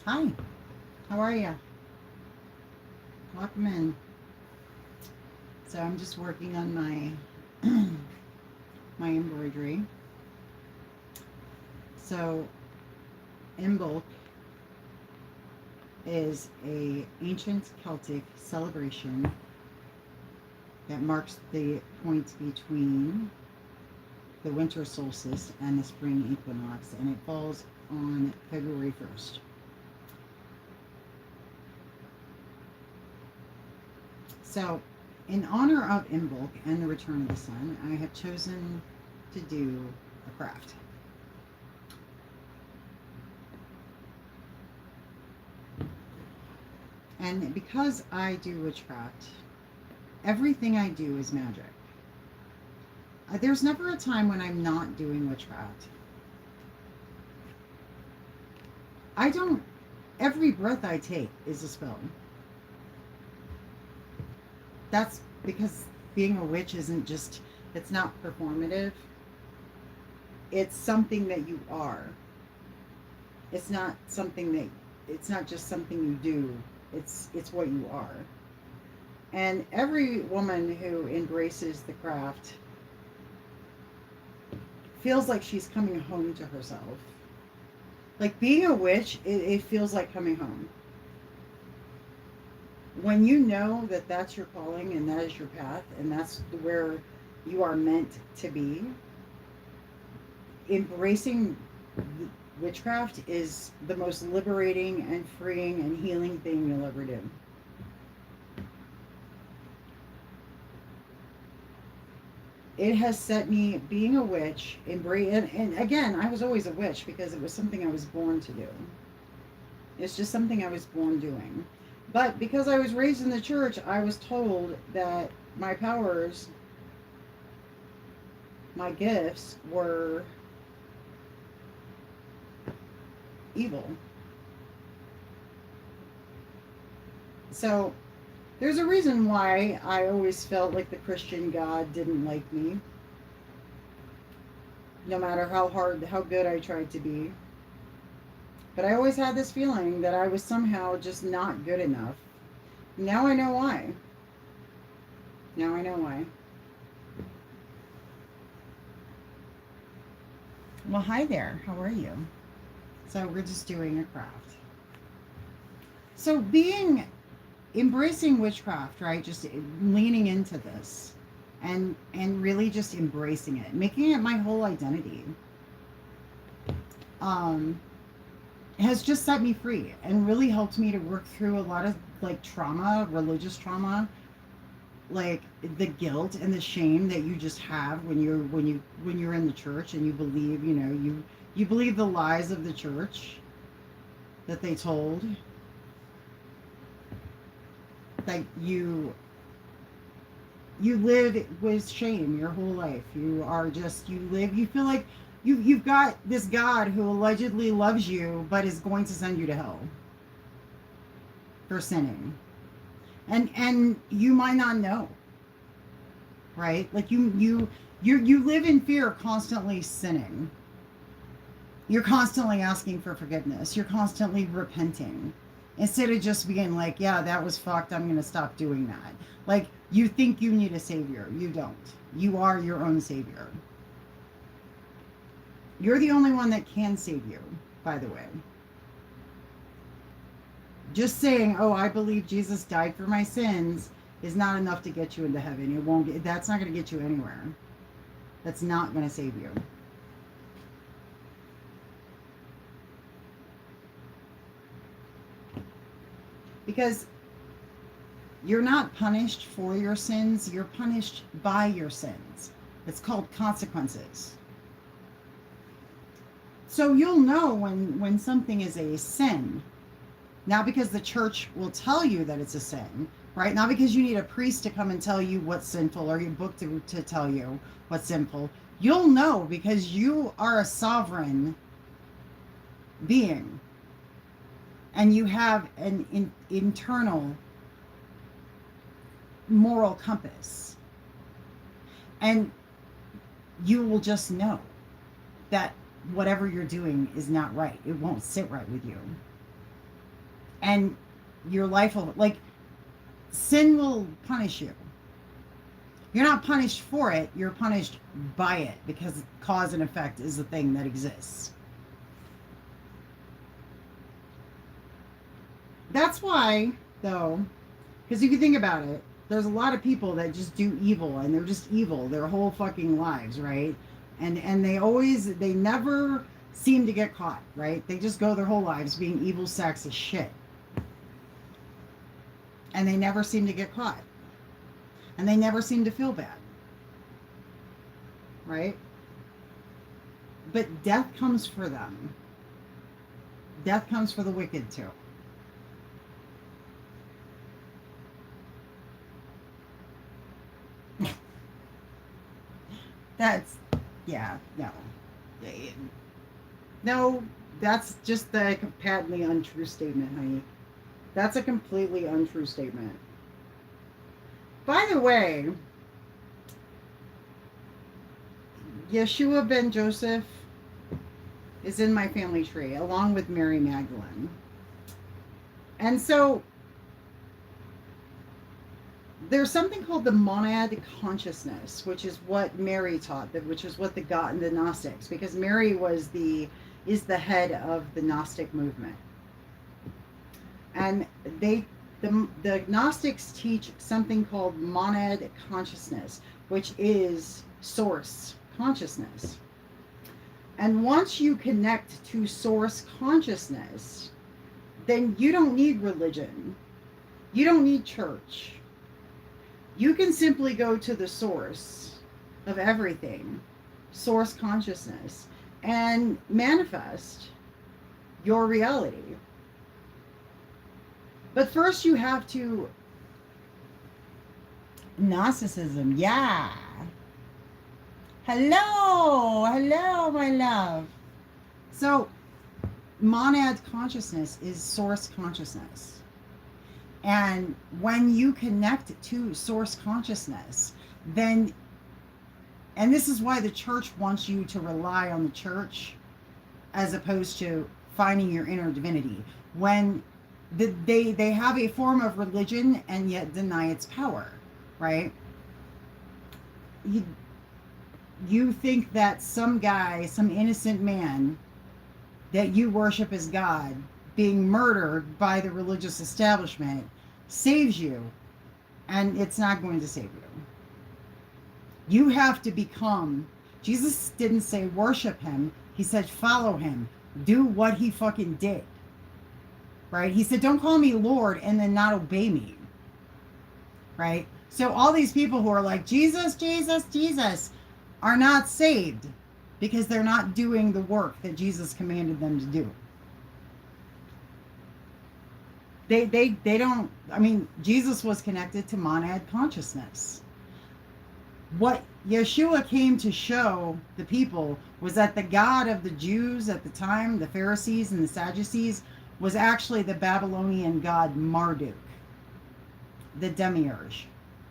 Hi, how are you? Welcome in. So I'm just working on my my embroidery. So Imbolc is a ancient Celtic celebration that marks the point between the winter solstice and the spring equinox, and it falls on February 1st. So, in honor of Imbolc and the return of the sun, I have chosen to do a craft. And because I do witchcraft, everything I do is magic. There's never a time when I'm not doing witchcraft. I don't, every breath I take is a spell. That's because being a witch isn't just, it's not performative. It's something that you are. It's not something that, it's not just something you do. It's what you are. And every woman who embraces the craft feels like she's coming home to herself. Like being a witch, it feels like coming home. When you know that that's your calling and that is your path and that's where you are meant to be, embracing witchcraft is the most liberating and freeing and healing thing you'll ever do. It has set me being a witch, and again, I was always a witch because it was something I was born to do. It's just something I was born doing. But because I was raised in the church, I was told that my powers, my gifts were evil. So there's a reason why I always felt like the Christian God didn't like me, no matter how hard, how good I tried to be. But I always had this feeling that I was somehow just not good enough. Now I know why. Now I know why. Well, hi there. How are you? So we're just doing a craft. So embracing witchcraft, right? Just leaning into this and really just embracing it, making it my whole identity. Um has just set me free and really helped me to work through a lot of like trauma, religious trauma, like the guilt and the shame that you just have when you're in the church and you believe, you believe the lies of the church that they told, that you live with shame your whole life. You feel like you've got this God who allegedly loves you but is going to send you to hell for sinning. And you might not know, right? Like you live in fear, constantly sinning. You're constantly asking for forgiveness. You're constantly repenting. Instead of just being like, yeah, that was fucked, I'm going to stop doing that. Like, you think you need a savior. You don't. You are your own savior. You're the only one that can save you, by the way. Just saying, oh, I believe Jesus died for my sins is not enough to get you into heaven. That's not going to get you anywhere. That's not going to save you. Because you're not punished for your sins, you're punished by your sins. It's called consequences. So you'll know when something is a sin, not because the church will tell you that it's a sin, right? Not because you need a priest to come and tell you what's sinful or your book to tell you what's sinful. You'll know because you are a sovereign being and you have an internal moral compass. And you will just know that whatever you're doing is not right. It won't sit right with you. And your life will, like, sin will punish you. You're not punished for it, you're punished by it, because cause and effect is the thing that exists. That's why, though, because if you think about it, there's a lot of people that just do evil, and they're just evil their whole fucking lives, right? And they never seem to get caught, right? They just go their whole lives being evil sacks of shit. And they never seem to get caught. And they never seem to feel bad. Right? But death comes for them. Death comes for the wicked too. That's, yeah, no. No, that's just a patently untrue statement, honey. That's a completely untrue statement. By the way, Yeshua ben Joseph is in my family tree, along with Mary Magdalene. And so there's something called the monad consciousness, which is what Mary taught, which is what the Gnostics, because Mary is the head of the Gnostic movement. And the Gnostics teach something called monad consciousness, which is source consciousness. And once you connect to source consciousness, then you don't need religion. You don't need church. You can simply go to the source of everything, source consciousness, and manifest your reality. But first you have to... Gnosticism, yeah. Hello, my love. So, monad consciousness is source consciousness. And when you connect to source consciousness, then, and this is why the church wants you to rely on the church as opposed to finding your inner divinity. When they have a form of religion and yet deny its power, right? You think that some guy, some innocent man that you worship as God, being murdered by the religious establishment, saves you, and it's not going to save you. You have to become... Jesus didn't say worship him, he said follow him, do what he fucking did, right? He said don't call me Lord and then not obey me, right? So all these people who are like Jesus, Jesus, Jesus are not saved because they're not doing the work that Jesus commanded them to do. They don't... I mean, Jesus was connected to monad consciousness. What Yeshua came to show the people was that the God of the Jews at the time, the Pharisees and the Sadducees, was actually the Babylonian god Marduk, the demiurge,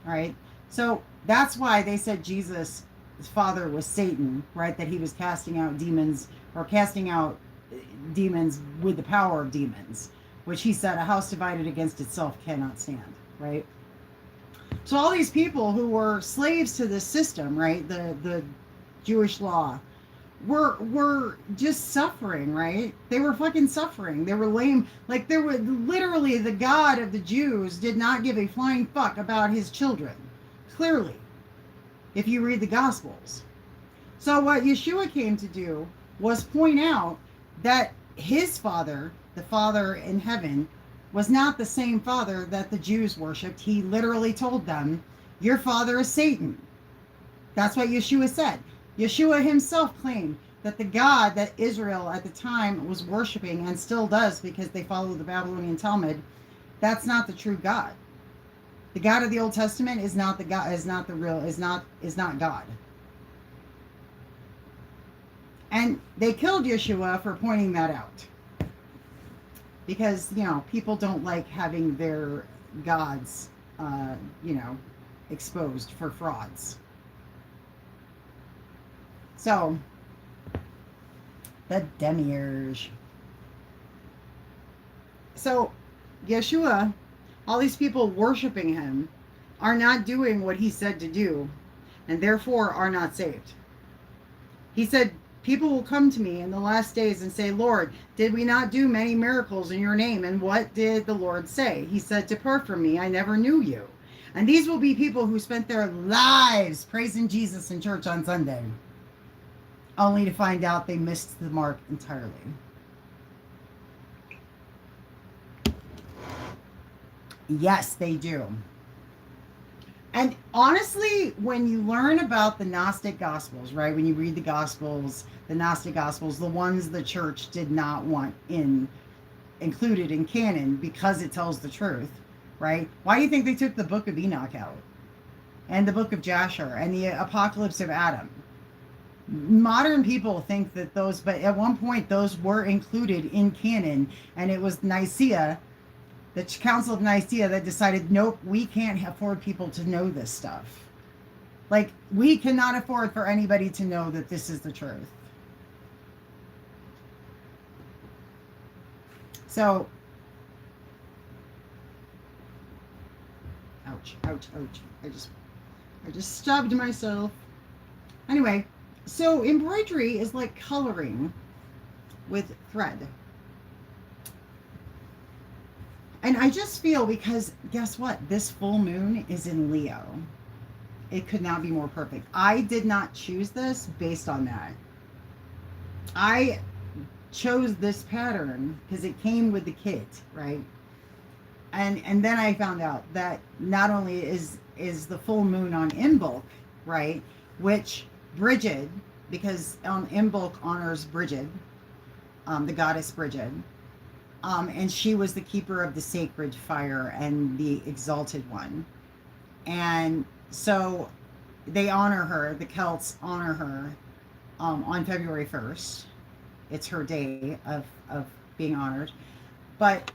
right? So that's why they said Jesus' father was Satan, right? That he was casting out demons, or casting out demons with the power of demons, which he said a house divided against itself cannot stand, right? So all these people who were slaves to this system, right, the Jewish law, were just suffering, right? They were fucking suffering. They were lame. Like, they were literally, the God of the Jews did not give a flying fuck about his children, clearly, if you read the Gospels. So what Yeshua came to do was point out that his father, the Father in heaven, was not the same Father that the Jews worshipped. He literally told them, your father is Satan. That's what Yeshua said. Yeshua himself claimed, that the God that Israel at the time was worshiping and still does because they follow the Babylonian Talmud, that's not the true God. The God of the Old Testament is not the God, is not the real, is not God. And they killed Yeshua for pointing that out. Because, people don't like having their gods, exposed for frauds. So, the demiurge. So, Yeshua, all these people worshiping him, are not doing what he said to do, and therefore are not saved. He said, people will come to me in the last days and say, Lord, did we not do many miracles in your name? And what did the Lord say? He said, depart from me, I never knew you. And these will be people who spent their lives praising Jesus in church on Sunday, only to find out they missed the mark entirely. Yes, they do. And honestly, when you learn about the Gnostic Gospels, right, when you read the Gospels, the Gnostic Gospels, the ones the church did not want included in canon because it tells the truth, right? Why do you think they took the Book of Enoch out? And the Book of Jasher and the Apocalypse of Adam? Modern people think that those, but at one point those were included in canon, and it was Nicaea, the Council of Nicaea, that decided, nope, we can't afford people to know this stuff. Like, we cannot afford for anybody to know that this is the truth. So, ouch, ouch, ouch. I just stubbed myself. Anyway, so embroidery is like coloring with thread. And I just feel, because guess what? This full moon is in Leo. It could not be more perfect. I did not choose this based on that. I chose this pattern because it came with the kit, right? And then I found out that not only is the full moon on Imbolc, right? Which Bridget, because Imbolc honors Bridget, the goddess Bridget. And she was the keeper of the sacred fire and the exalted one. And so they honor her, the Celts honor her on February 1st. It's her day of being honored. But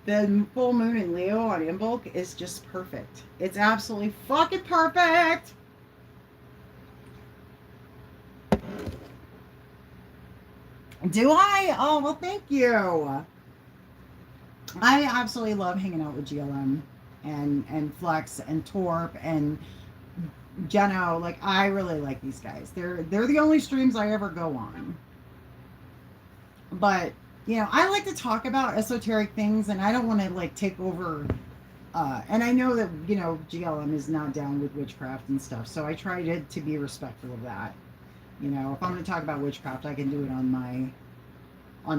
the full moon in Leo on Imbolc is just perfect. It's absolutely fucking perfect! Do I? Oh, well, thank you. I absolutely love hanging out with GLM and Flex and Torp and Geno. Like, I really like these guys. They're the only streams I ever go on. But, I like to talk about esoteric things, and I don't want to, like, take over. And I know that, GLM is not down with witchcraft and stuff, so I try to be respectful of that. If I'm going to talk about witchcraft, I can do it on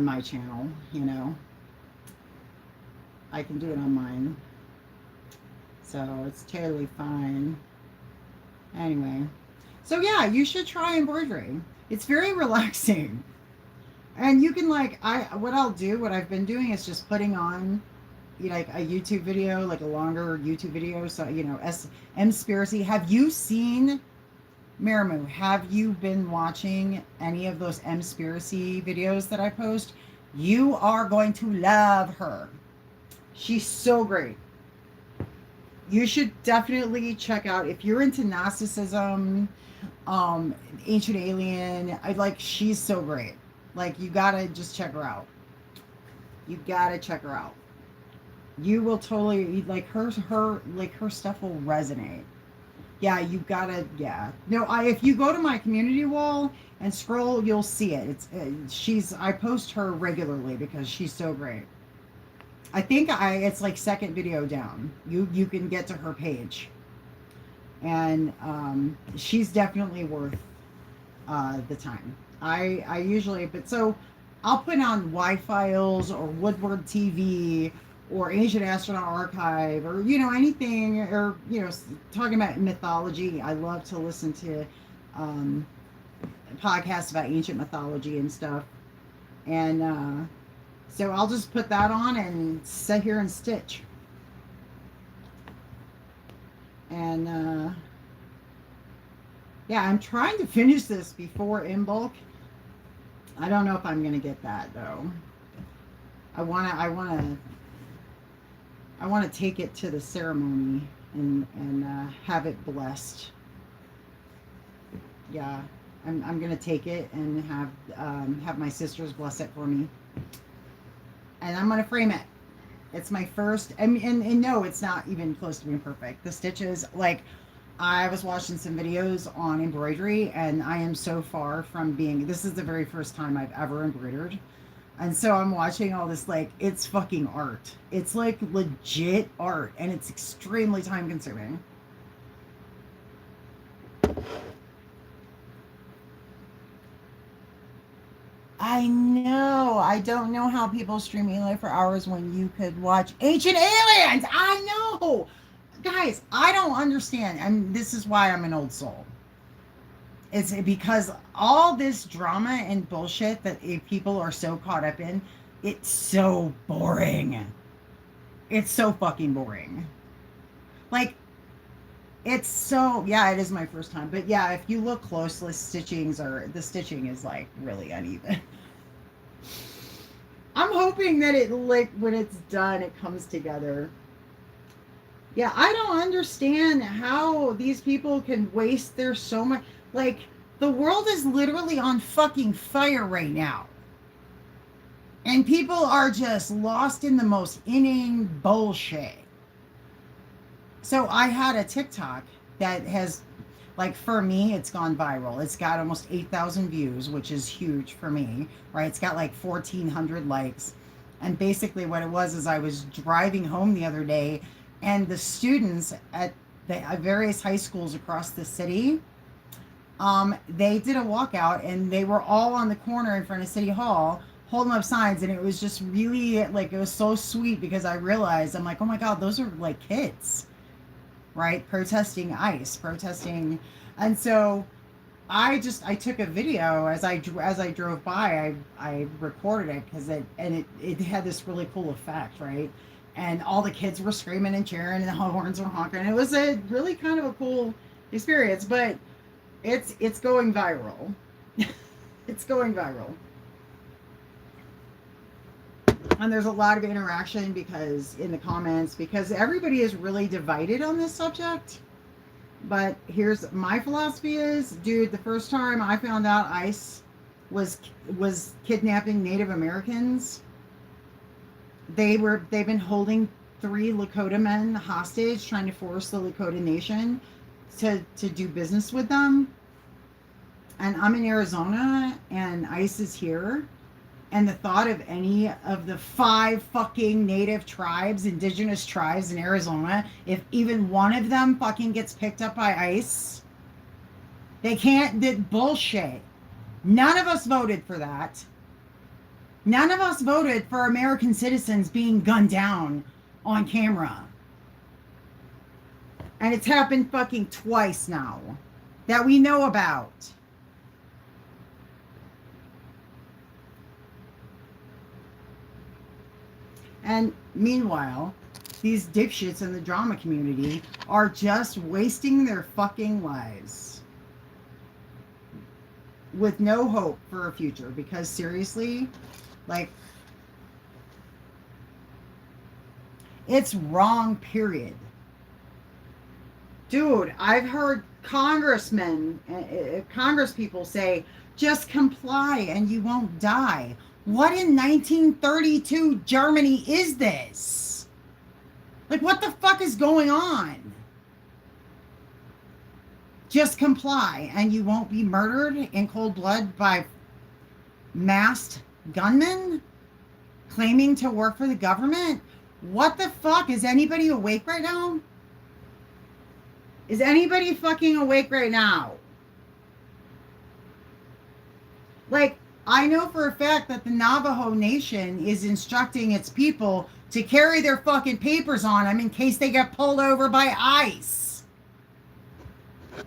my channel, I can do it on mine. So it's totally fine. Anyway. So yeah, you should try embroidery. It's very relaxing. And you can, like, what I've been doing is just putting on, like, a YouTube video, like a longer YouTube video. So, Mspiracy. Have you seen Maramu, have you been watching any of those Mspiracy videos that I post? You are going to love her. She's so great. You should definitely check out, if you're into Gnosticism, Ancient Alien, she's so great. Like, you gotta just check her out. You gotta check her out. You will totally, like, her stuff will resonate. Yeah, you gotta, yeah. No, if you go to my community wall and scroll, you'll see it. I post her regularly because she's so great. I think it's like second video down. You can get to her page. And she's definitely worth the time. I usually, but so I'll put on Y-Files or Woodward TV or Ancient Astronaut Archive, or, anything, or, talking about mythology. I love to listen to podcasts about ancient mythology and stuff. And so I'll just put that on and sit here and stitch. And yeah, I'm trying to finish this before Imbolc. I don't know if I'm gonna get that though. I wanna take it to the ceremony and have it blessed. Yeah, I'm gonna take it and have my sisters bless it for me, and I'm gonna frame it. It's my first. I mean, and no, it's not even close to being perfect. The stitches, like, I was watching some videos on embroidery, and I am so far from being. This is the very first time I've ever embroidered. And so I'm watching all this, like, it's fucking art. It's like legit art, and it's extremely time consuming. I know. I don't know how people stream Eli for hours when you could watch Ancient Aliens. I know. Guys, I don't understand. And this is why I'm an old soul. It's because all this drama and bullshit that people are so caught up in, it's so boring. It's so fucking boring. Like, it's so, yeah, it is my first time. But yeah, if you look closely, the stitching is like really uneven. I'm hoping that it, like, when it's done, it comes together. Yeah, I don't understand how these people can waste their so much. Like, the world is literally on fucking fire right now. And people are just lost in the most inane bullshit. So I had a TikTok that has, like, for me, it's gone viral. It's got almost 8,000 views, which is huge for me, right? It's got like 1,400 likes. And basically what it was is I was driving home the other day, and the students at the various high schools across the city, they did a walkout, and they were all on the corner in front of City Hall holding up signs, and it was just really, like, it was so sweet because I realized, I'm like, oh my God, those are like kids, right? Protesting ICE, protesting. And so I took a video as I drove by. I recorded it because it had this really cool effect, right? And all the kids were screaming and cheering, and the horns were honking. It was a really kind of a cool experience, but it's going viral. It's going viral. And there's a lot of interaction in the comments, because everybody is really divided on this subject. But here's my philosophy is, dude, the first time I found out ICE was kidnapping Native Americans, they've been holding 3 Lakota men hostage, trying to force the Lakota Nation to do business with them. And I'm in Arizona, and ICE is here. And the thought of any of the 5 fucking native tribes, indigenous tribes in Arizona, if even one of them fucking gets picked up by ICE, they can't, that bullshit. None of us voted for that. None of us voted for American citizens being gunned down on camera. And it's happened fucking twice now that we know about. And meanwhile, these dipshits in the drama community are just wasting their fucking lives with no hope for a future. Because seriously, like, it's wrong, period. Dude, I've heard congress people say, just comply and you won't die. What in 1932 Germany is this? Like, what the fuck is going on? Just comply and you won't be murdered in cold blood by masked gunmen claiming to work for the government? What the fuck? Is anybody awake right now? Is anybody fucking awake right now? Like, I know for a fact that the Navajo Nation is instructing its people to carry their fucking papers on them in case they get pulled over by ICE.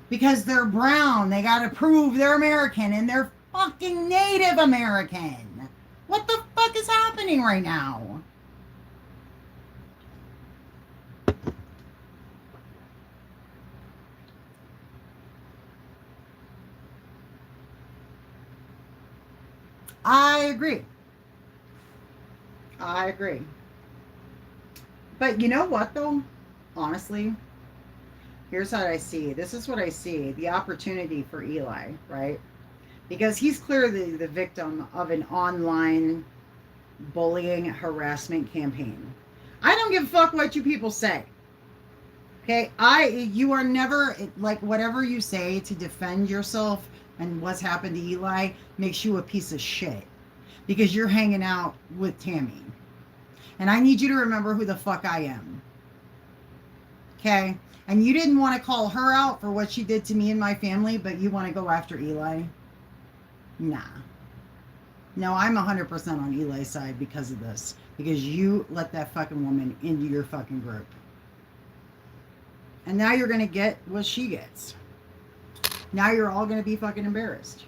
because they're brown. They got to prove they're American and they're fucking Native American. What the fuck is happening right now? I agree. I agree. But you know what, though? Honestly, here's what I see. This is what I see, the opportunity for Eli, right? Because he's clearly the victim of an online bullying harassment campaign. I don't give a fuck what you people say. Okay? You are never, like, whatever you say to defend yourself and what's happened to Eli makes you a piece of shit. Because you're hanging out with Tammy. And I need you to remember who the fuck I am. Okay? And you didn't want to call her out for what she did to me and my family, but you want to go after Eli? Nah. No, I'm 100% on Eli's side because of this. Because you let that fucking woman into your fucking group. And now you're going to get what she gets. Now you're all going to be fucking embarrassed.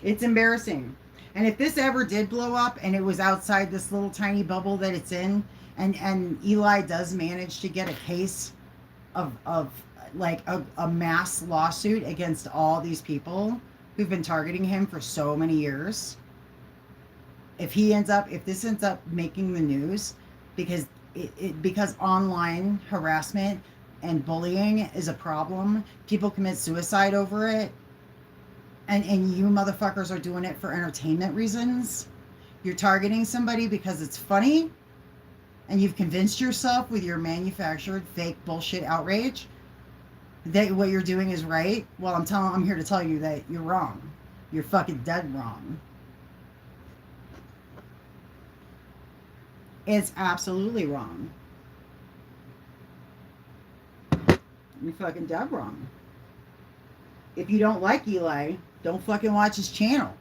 It's embarrassing. And if this ever did blow up and it was outside this little tiny bubble that it's in, and Eli does manage to get a case of like a mass lawsuit against all these people who've been targeting him for so many years, if this ends up making the news because because online harassment and bullying is a problem, people commit suicide over it, and you motherfuckers are doing it for entertainment reasons. You're targeting somebody because it's funny, and you've convinced yourself with your manufactured fake bullshit outrage that what you're doing is right. Well, I'm here to tell you that you're wrong. You're fucking dead wrong. It's absolutely wrong. You're fucking dead wrong. If you don't like Eli, don't fucking watch his channel.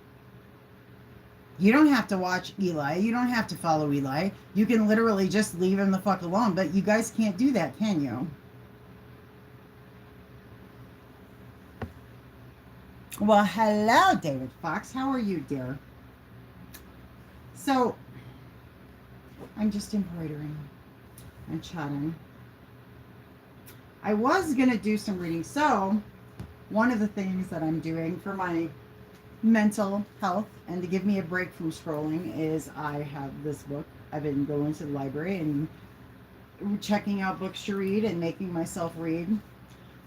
You don't have to watch Eli. You don't have to follow Eli. You can literally just leave him the fuck alone. But you guys can't do that, can you? Well, hello, David Fox. How are you, dear? So, I'm just embroidering and chatting. I was going to do some reading. So, one of the things that I'm doing for my mental health and to give me a break from scrolling is I have this book. I've been going to the library and checking out books to read and making myself read.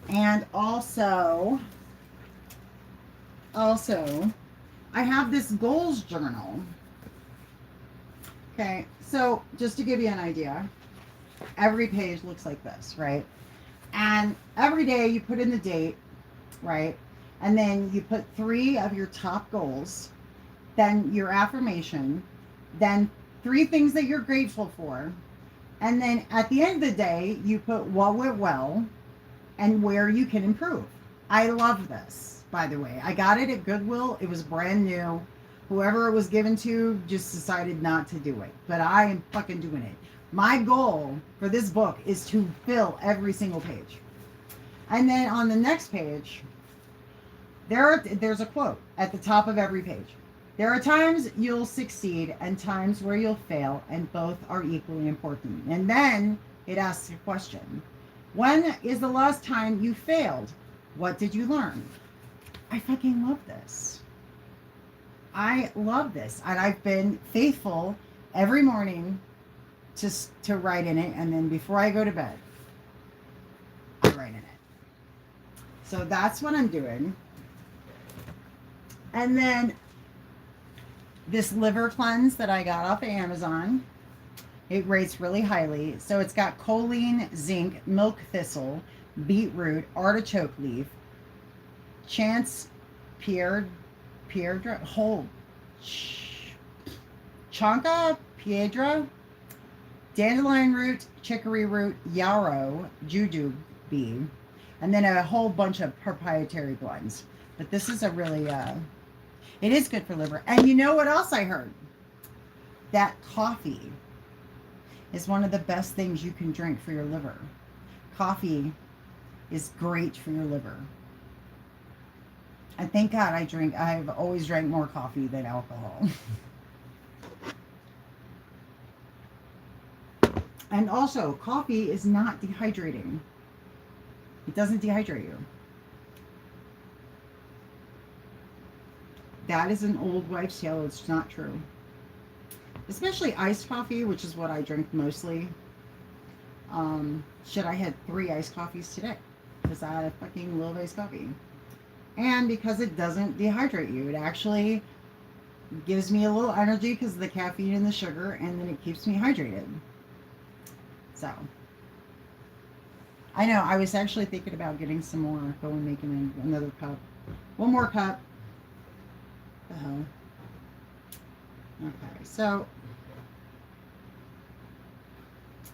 And also, I have this goals journal. Okay, so just to give you an idea, every page looks like this, right? And every day you put in the date, right? And then you put 3 of your top goals, then your affirmation, then 3 things that you're grateful for. And then at the end of the day, you put what went well and where you can improve. I love this, by the way. I got it at Goodwill. It was brand new. Whoever it was given to just decided not to do it. But I am fucking doing it. My goal for this book is to fill every single page. And then on the next page, there's a quote at the top of every page. There are times you'll succeed and times where you'll fail, and both are equally important. And then it asks a question. When is the last time you failed? What did you learn? I fucking love this. I love this. And I've been faithful every morning to write in it, and then before I go to bed, I write in it. So that's what I'm doing. And then this liver cleanse that I got off of Amazon, it rates really highly. So it's got choline, zinc, milk thistle, beetroot, artichoke leaf, chance piedra, whole chanca piedra, dandelion root, chicory root, yarrow, jujube, and then a whole bunch of proprietary blends. But this is a really, it is good for liver. And you know what else I heard? That coffee is one of the best things you can drink for your liver. Coffee is great for your liver. And thank God I've always drank more coffee than alcohol. And also, coffee is not dehydrating. It doesn't dehydrate you. That is an old wives' tale. It's not true. Especially iced coffee, which is what I drink mostly. Shit, I had 3 iced coffees today because I fucking love iced coffee. And because it doesn't dehydrate you, it actually gives me a little energy because of the caffeine and the sugar, and then it keeps me hydrated. So, I know, I was actually thinking about getting some more, go and making another cup. One more cup. The hell. Okay, so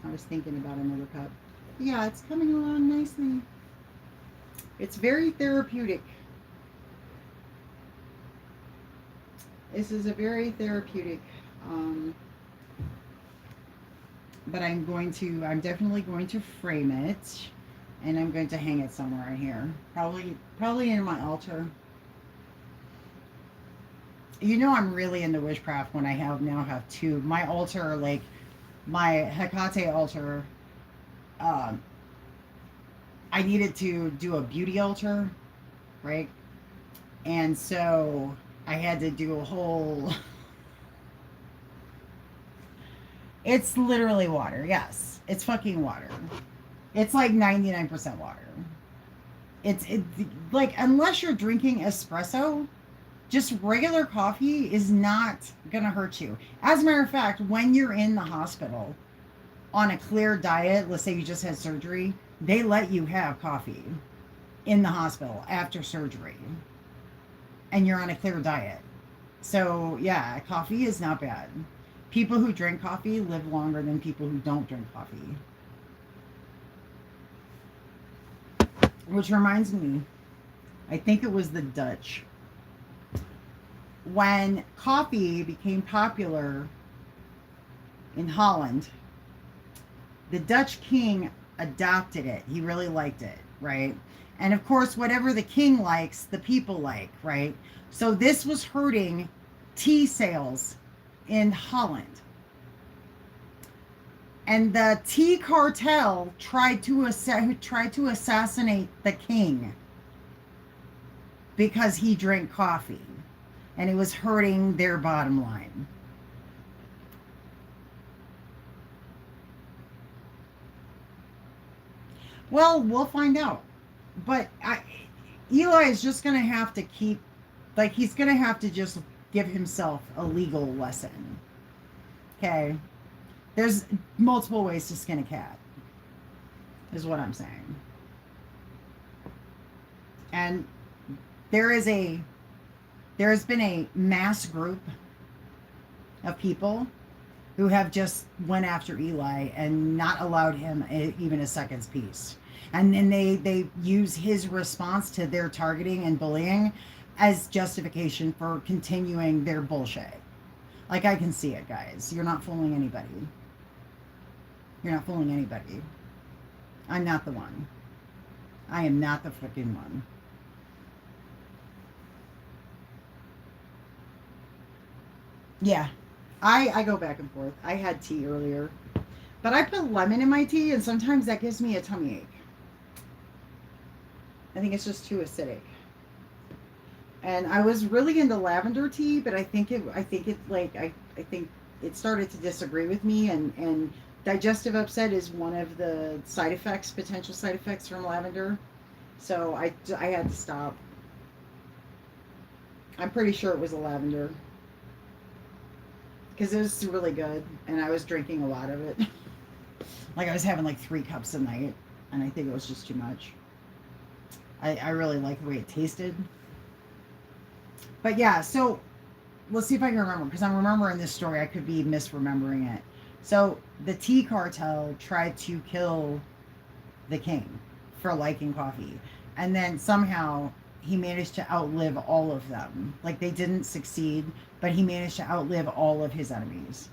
I was thinking about another cup. Yeah, it's coming along nicely. It's very therapeutic. This is a very therapeutic, but I'm definitely going to frame it, and I'm going to hang it somewhere in here. Probably in my altar. You know, I'm really into witchcraft when I now have 2. My altar, like my Hecate altar, I needed to do a beauty altar, right? And so I had to do a whole... It's literally water, yes. It's fucking water. It's like 99% water. It's like, unless you're drinking espresso, just regular coffee is not gonna hurt you. As a matter of fact, when you're in the hospital on a clear diet, let's say you just had surgery, they let you have coffee in the hospital after surgery, and you're on a clear diet. So yeah, coffee is not bad. People who drink coffee live longer than people who don't drink coffee. Which reminds me, I think it was the Dutch. When coffee became popular in Holland, the Dutch king adopted it. He really liked it, right? And of course, whatever the king likes, the people like, right? So this was hurting tea sales in Holland. And the tea cartel tried to assassinate the king because he drank coffee, and it was hurting their bottom line. Well, we'll find out. But Eli is just going to have to he's going to have to just give himself a legal lesson. Okay? There's multiple ways to skin a cat, is what I'm saying. And there has been a mass group of people who have just went after Eli and not allowed him even a second's peace. And then they use his response to their targeting and bullying as justification for continuing their bullshit. Like, I can see it, guys. You're not fooling anybody. You're not fooling anybody. I'm not the one. I am not the freaking one. Yeah. I go back and forth. I had tea earlier. But I put lemon in my tea, and sometimes that gives me a tummy ache. I think it's just too acidic. And I was really into lavender tea, but I think it started to disagree with me, and digestive upset is one of the potential side effects from lavender. So I had to stop. I'm pretty sure it was a lavender, because it was really good, and I was drinking a lot of it. Like, I was having like 3 cups a night, and I think it was just too much. I really like the way it tasted. But yeah, so let's see if I can remember, because I'm remembering this story. I could be misremembering it. So the tea cartel tried to kill the king for liking coffee. And then somehow he managed to outlive all of them. Like, they didn't succeed, but he managed to outlive all of his enemies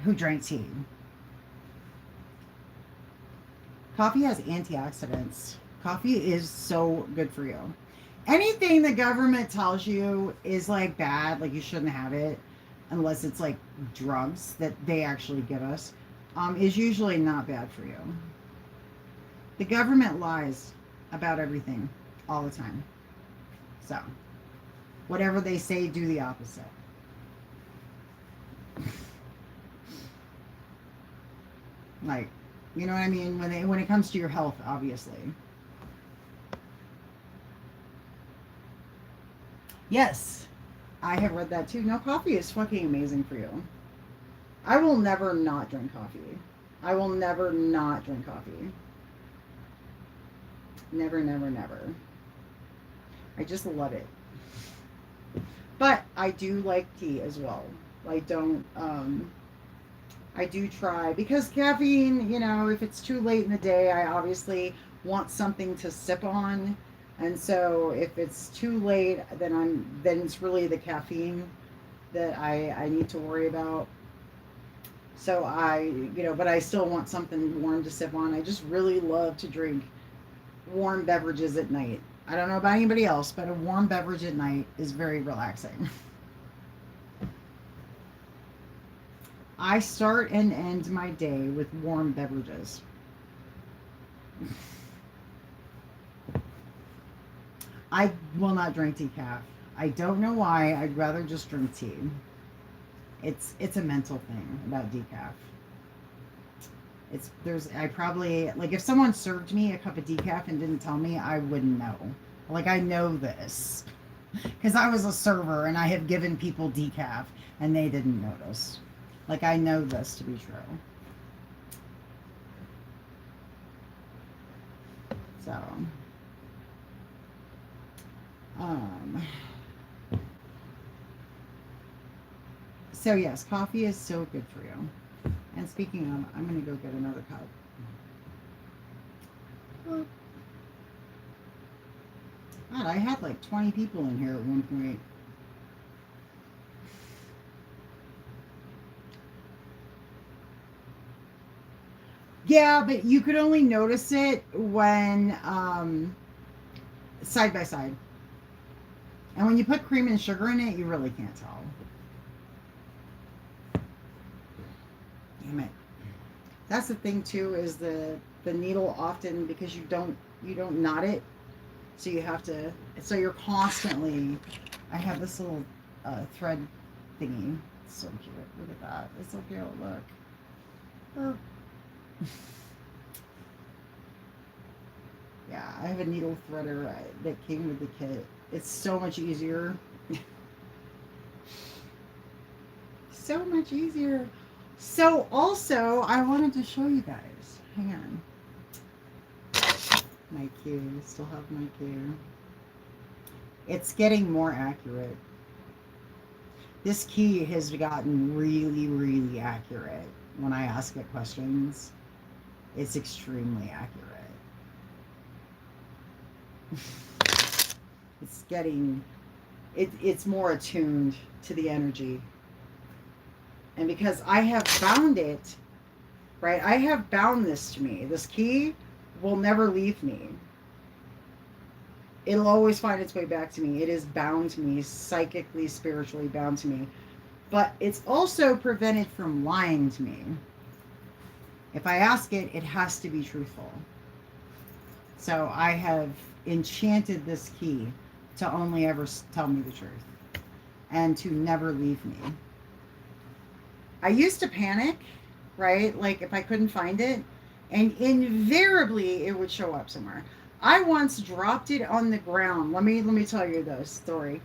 who drank tea. Coffee has antioxidants. Coffee is so good for you. Anything the government tells you is like bad, like you shouldn't have it, unless it's like drugs that they actually give us, is usually not bad for you. The government lies about everything all the time. So, whatever they say, do the opposite. Like, you know what I mean? When it comes to your health, obviously. Yes, I have read that too. No, coffee is fucking amazing for you. I will never not drink coffee. I will never not drink coffee. Never, never, never. I just love it. But I do like tea as well. I don't, I do try, because caffeine, you know, if it's too late in the day, I obviously want something to sip on. And so if it's too late, then it's really the caffeine that I need to worry about. So but I still want something warm to sip on. I just really love to drink warm beverages at night. I don't know about anybody else, but a warm beverage at night is very relaxing. I start and end my day with warm beverages. I will not drink decaf. I don't know why. I'd rather just drink tea. It's a mental thing about decaf. I probably, like, if someone served me a cup of decaf and didn't tell me, I wouldn't know. Like, I know this because I was a server and I have given people decaf and they didn't notice. Like, I know this to be true. So, so yes, coffee is so good for you. And speaking of, I'm going to go get another cup. God, I had like 20 people in here at one point. Yeah, but you could only notice it when side by side. And when you put cream and sugar in it, you really can't tell. Damn it. That's the thing too, is the needle often, because you don't knot it, so you have to, so you're constantly, I have this little thread thingy. It's so cute. Look at that. It's so cute. Look. Oh. Yeah, I have a needle threader that came with the kit. It's so much easier. So much easier. So also, I wanted to show you guys. Hang on. My cue. Still have my cue. It's getting more accurate. This key has gotten really, really accurate when I ask it questions. It's extremely accurate. It's getting, it's more attuned to the energy. And because I have bound it, right? I have bound this to me. This key will never leave me. It'll always find its way back to me. It is bound to me, psychically, spiritually bound to me. But it's also prevented from lying to me. If I ask it, it has to be truthful. So I have enchanted this key to only ever tell me the truth and to never leave me. I used to panic, right? Like if I couldn't find it, and invariably it would show up somewhere. I once dropped it on the ground. Let me tell you the story.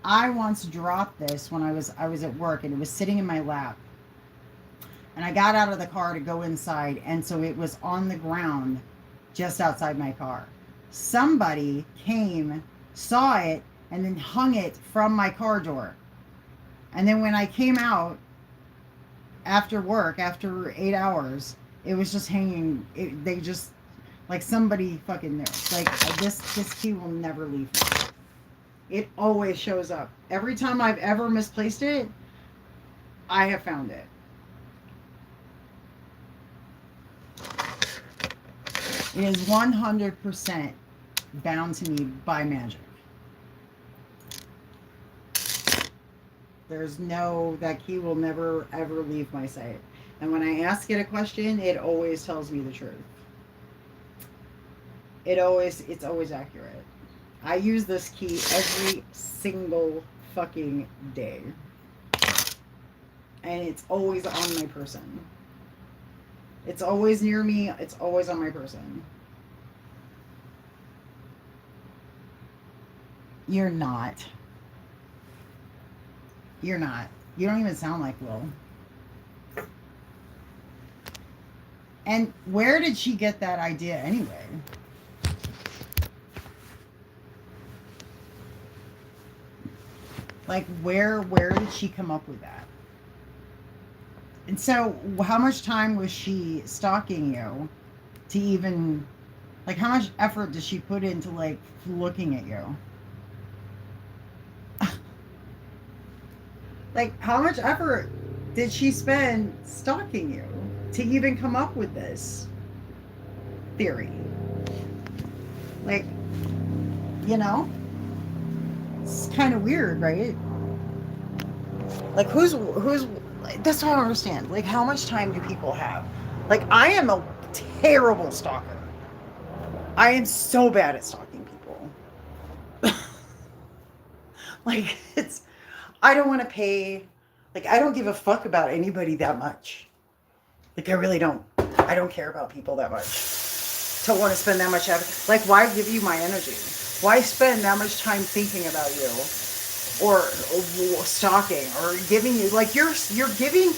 I once dropped this when I was at work, and it was sitting in my lap. And I got out of the car to go inside, and so it was on the ground just outside my car. Somebody came, saw it, and then hung it from my car door. And then when I came out after work, after 8 hours, it was just hanging. They just, like, somebody fucking knew. Like, this key will never leave me. It always shows up. Every time I've ever misplaced it, I have found it. It is 100% bound to me by magic. There's no, that key will never ever leave my sight. And when I ask it a question, it always tells me the truth. It's always accurate. I use this key every single fucking day. And it's always on my person. It's always near me. It's always on my person. You're not. You're not. You don't even sound like Will. And where did she get that idea anyway? Like, where did she come up with that? And so, how much time was she stalking you to even, like, how much effort did she put into, like, looking at you? Like, how much effort did she spend stalking you to even come up with this theory? Like, you know? It's kind of weird, right? Like, who's, that's what I don't understand. Like, how much time do people have? Like, I am a terrible stalker. I am so bad at stalking people. Like, I don't want to pay, like, I don't give a fuck about anybody that much. Like, I really don't. I don't care about people that much. To want to spend that much effort. Like, why give you my energy? Why spend that much time thinking about you? Or stalking, or giving you, like, you're giving,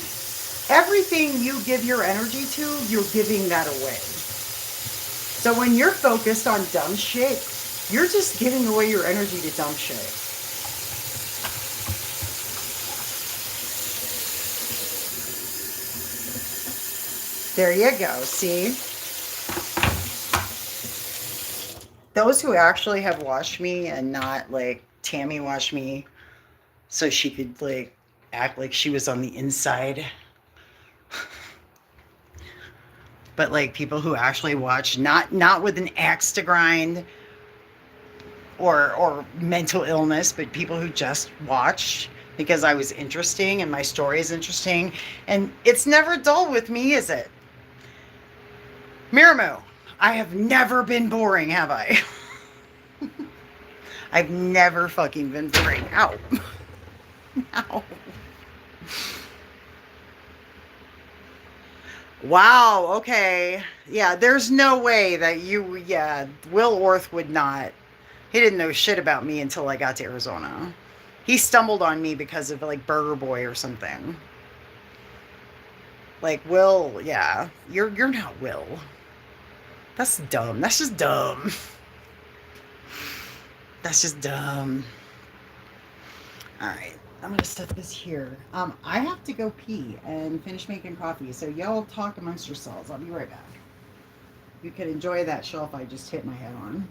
everything you give your energy to, you're giving that away. So when you're focused on dumb shit, you're just giving away your energy to dumb shit. There you go. See? Those who actually have watched me and not, like, Tammy watched me so she could, like, act like she was on the inside. But, like, people who actually watch, not with an axe to grind or mental illness, but people who just watch because I was interesting and my story is interesting. And it's never dull with me, is it? Miramu, I have never been boring, have I? I've never fucking been boring. Ow. Ow. Wow, okay. Yeah, there's no way that Will Orth would not. He didn't know shit about me until I got to Arizona. He stumbled on me because of, like, Burger Boy or something. Like, Will, yeah. You're not Will. That's dumb. That's just dumb. That's just dumb. Alright. I'm gonna set this here. I have to go pee and finish making coffee, so y'all talk amongst yourselves. I'll be right back. You could enjoy that shelf I just hit my head on.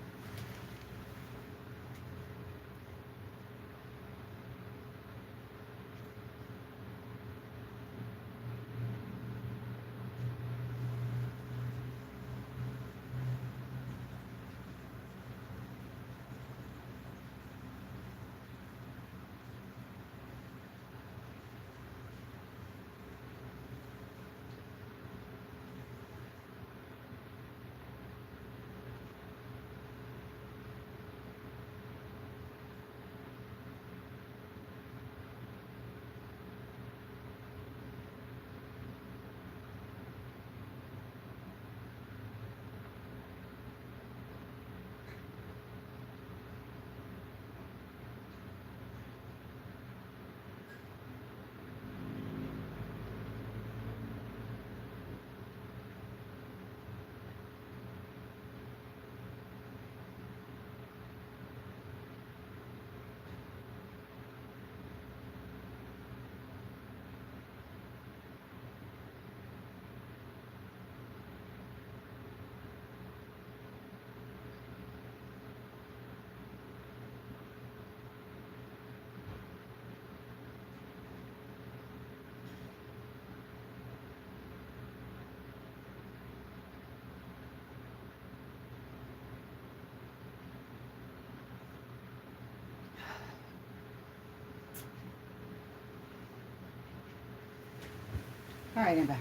All right, I'm back.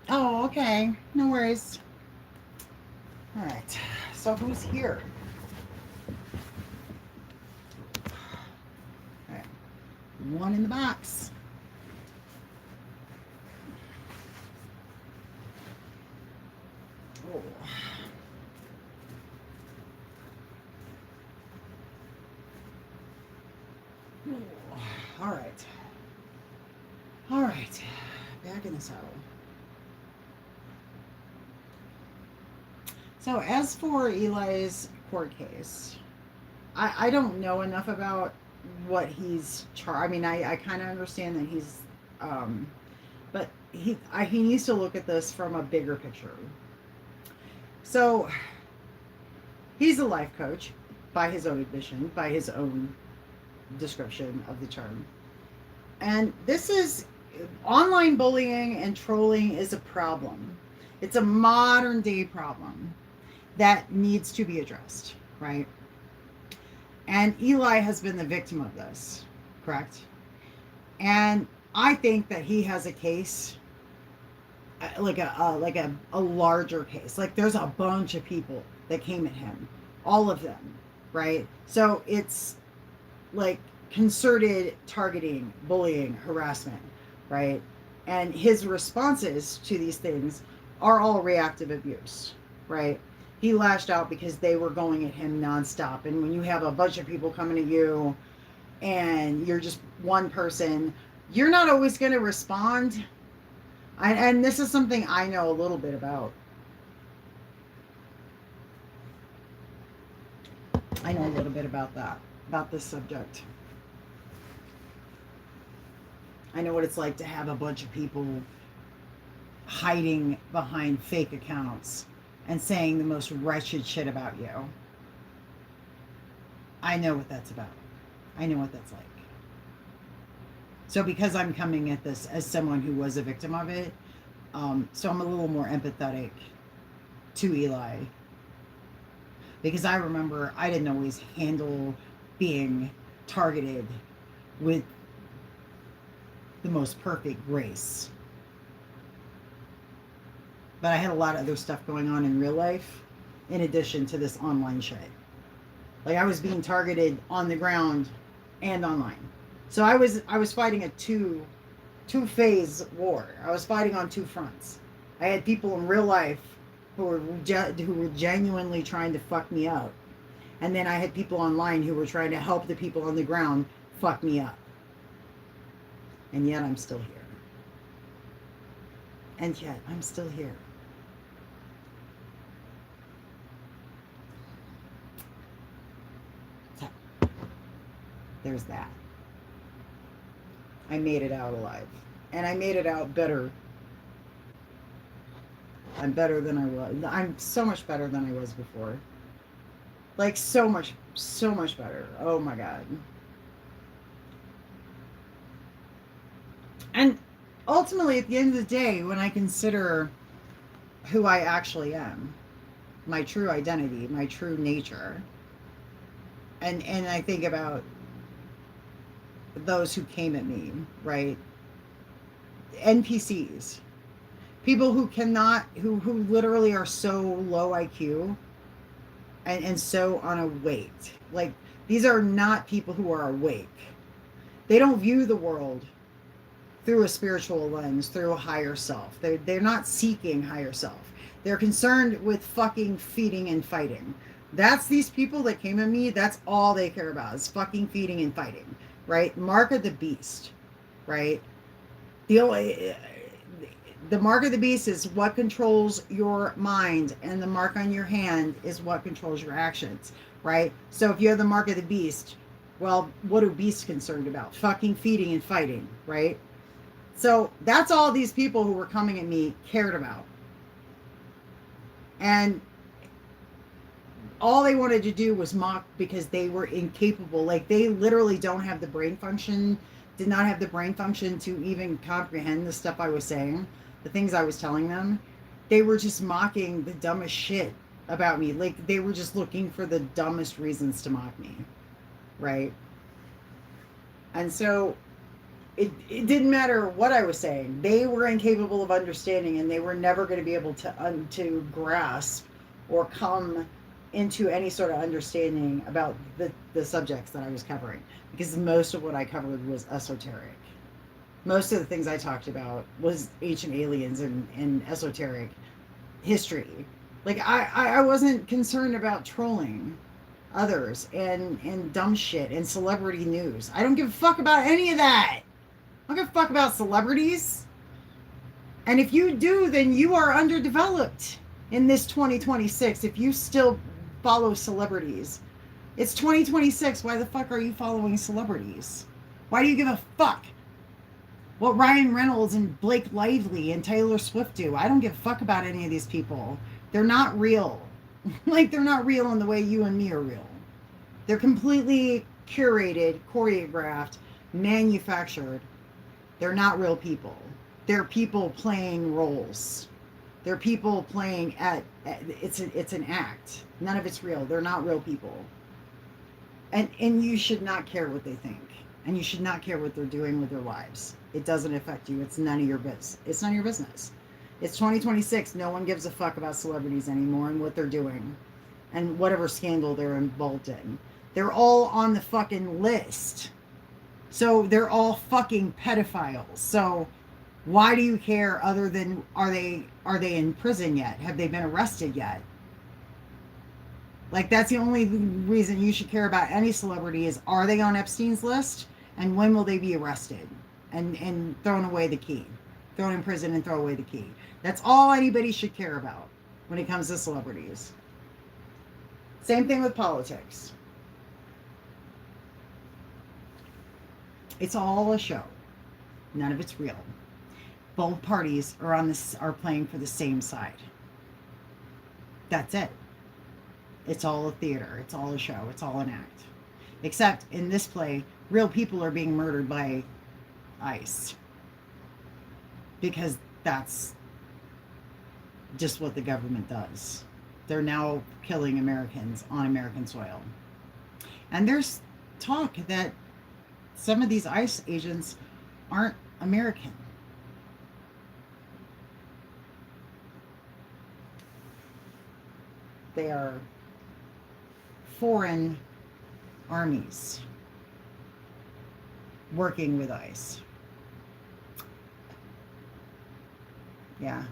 Oh, okay. No worries. All right. So who's here? All right. One in the box. Oh. All right. All right. Back in the saddle. So as for Eli's court case, I don't know enough about what he's I mean, I kind of understand that he's, but he needs to look at this from a bigger picture. So he's a life coach by his own admission, by his own description of the term. And this is online bullying and trolling is a problem. It's a modern day problem that needs to be addressed, right? And Eli has been the victim of this, correct? And I think that he has a case, like a larger case. Like there's a bunch of people that came at him, all of them, right? So it's like concerted targeting, bullying, harassment, right? And his responses to these things are all reactive abuse, right? He lashed out because they were going at him nonstop. And when you have a bunch of people coming at you and you're just one person, you're not always going to respond. And this is something I know a little bit about. I know a little bit about that, about this subject. I know what it's like to have a bunch of people hiding behind fake accounts and saying the most wretched shit about you. I know what that's about. I know what that's like. So because I'm coming at this as someone who was a victim of it, so I'm a little more empathetic to Eli. Because I remember I didn't always handle being targeted with the most perfect grace. But I had a lot of other stuff going on in real life in addition to this online shit. Like I was being targeted on the ground and online. So I was fighting a two-phase war. I was fighting on two fronts. I had people in real life who were genuinely trying to fuck me up. And then I had people online who were trying to help the people on the ground fuck me up. And yet I'm still here. And yet I'm still here. So, there's that. I made it out alive. And I made it out better. I'm better than I was. I'm so much better than I was before. Like so much better. Oh my God. And ultimately, at the end of the day, when I consider who I actually am, my true identity, my true nature, and I think about those who came at me, right? NPCs, people who cannot, who literally are so low IQ and so unawake. Like, these are not people who are awake. They don't view the world through a spiritual lens, through a higher self. They're not seeking higher self. They're concerned with fucking feeding and fighting. That's these people that came at me. That's all they care about is fucking feeding and fighting, right? Mark of the beast, right? The mark of the beast is what controls your mind, and the mark on your hand is what controls your actions, right? So if you have the mark of the beast, well, what are beasts concerned about? Fucking feeding and fighting, right? So that's all these people who were coming at me cared about. And all they wanted to do was mock because they were incapable. Like, they literally don't have the brain function, did not have the brain function to even comprehend the stuff I was saying, the things I was telling them. They were just mocking the dumbest shit about me. Like, they were just looking for the dumbest reasons to mock me, right? And so it didn't matter what I was saying. They were incapable of understanding, and they were never going to be able to grasp or come into any sort of understanding about the subjects that I was covering, because most of what I covered was esoteric. Most of the things I talked about was ancient aliens and esoteric history. Like I wasn't concerned about trolling others and dumb shit and celebrity news. I don't give a fuck about any of that. I don't give a fuck about celebrities. And if you do, then you are underdeveloped in this 2026 if you still follow celebrities. It's 2026. Why the fuck are you following celebrities? Why do you give a fuck what Ryan Reynolds and Blake Lively and Taylor Swift do? I don't give a fuck about any of these people. They're not real. Like, they're not real in the way you and me are real. They're completely curated, choreographed, manufactured. They're not real people. They're people playing roles. They're people playing it's an act. None of it's real. They're not real people. And you should not care what they think. And you should not care what they're doing with their lives. It doesn't affect you. It's none of your business. It's none of your business. It's 2026. No one gives a fuck about celebrities anymore and what they're doing and whatever scandal they're involved in. They're all on the fucking list. So they're all fucking pedophiles. So why do you care other than are they in prison yet? Have they been arrested yet? Like, that's the only reason you should care about any celebrity is, are they on Epstein's list? And when will they be arrested? And thrown away the key. Thrown in prison and throw away the key. That's all anybody should care about when it comes to celebrities. Same thing with politics. It's all a show. None of it's real. Both parties are playing for the same side. That's it. It's all a theater. It's all a show. It's all an act. Except in this play, real people are being murdered by ICE. Because that's just what the government does. They're now killing Americans on American soil. And there's talk that some of these ICE agents aren't American. They are foreign armies working with ICE. Yeah.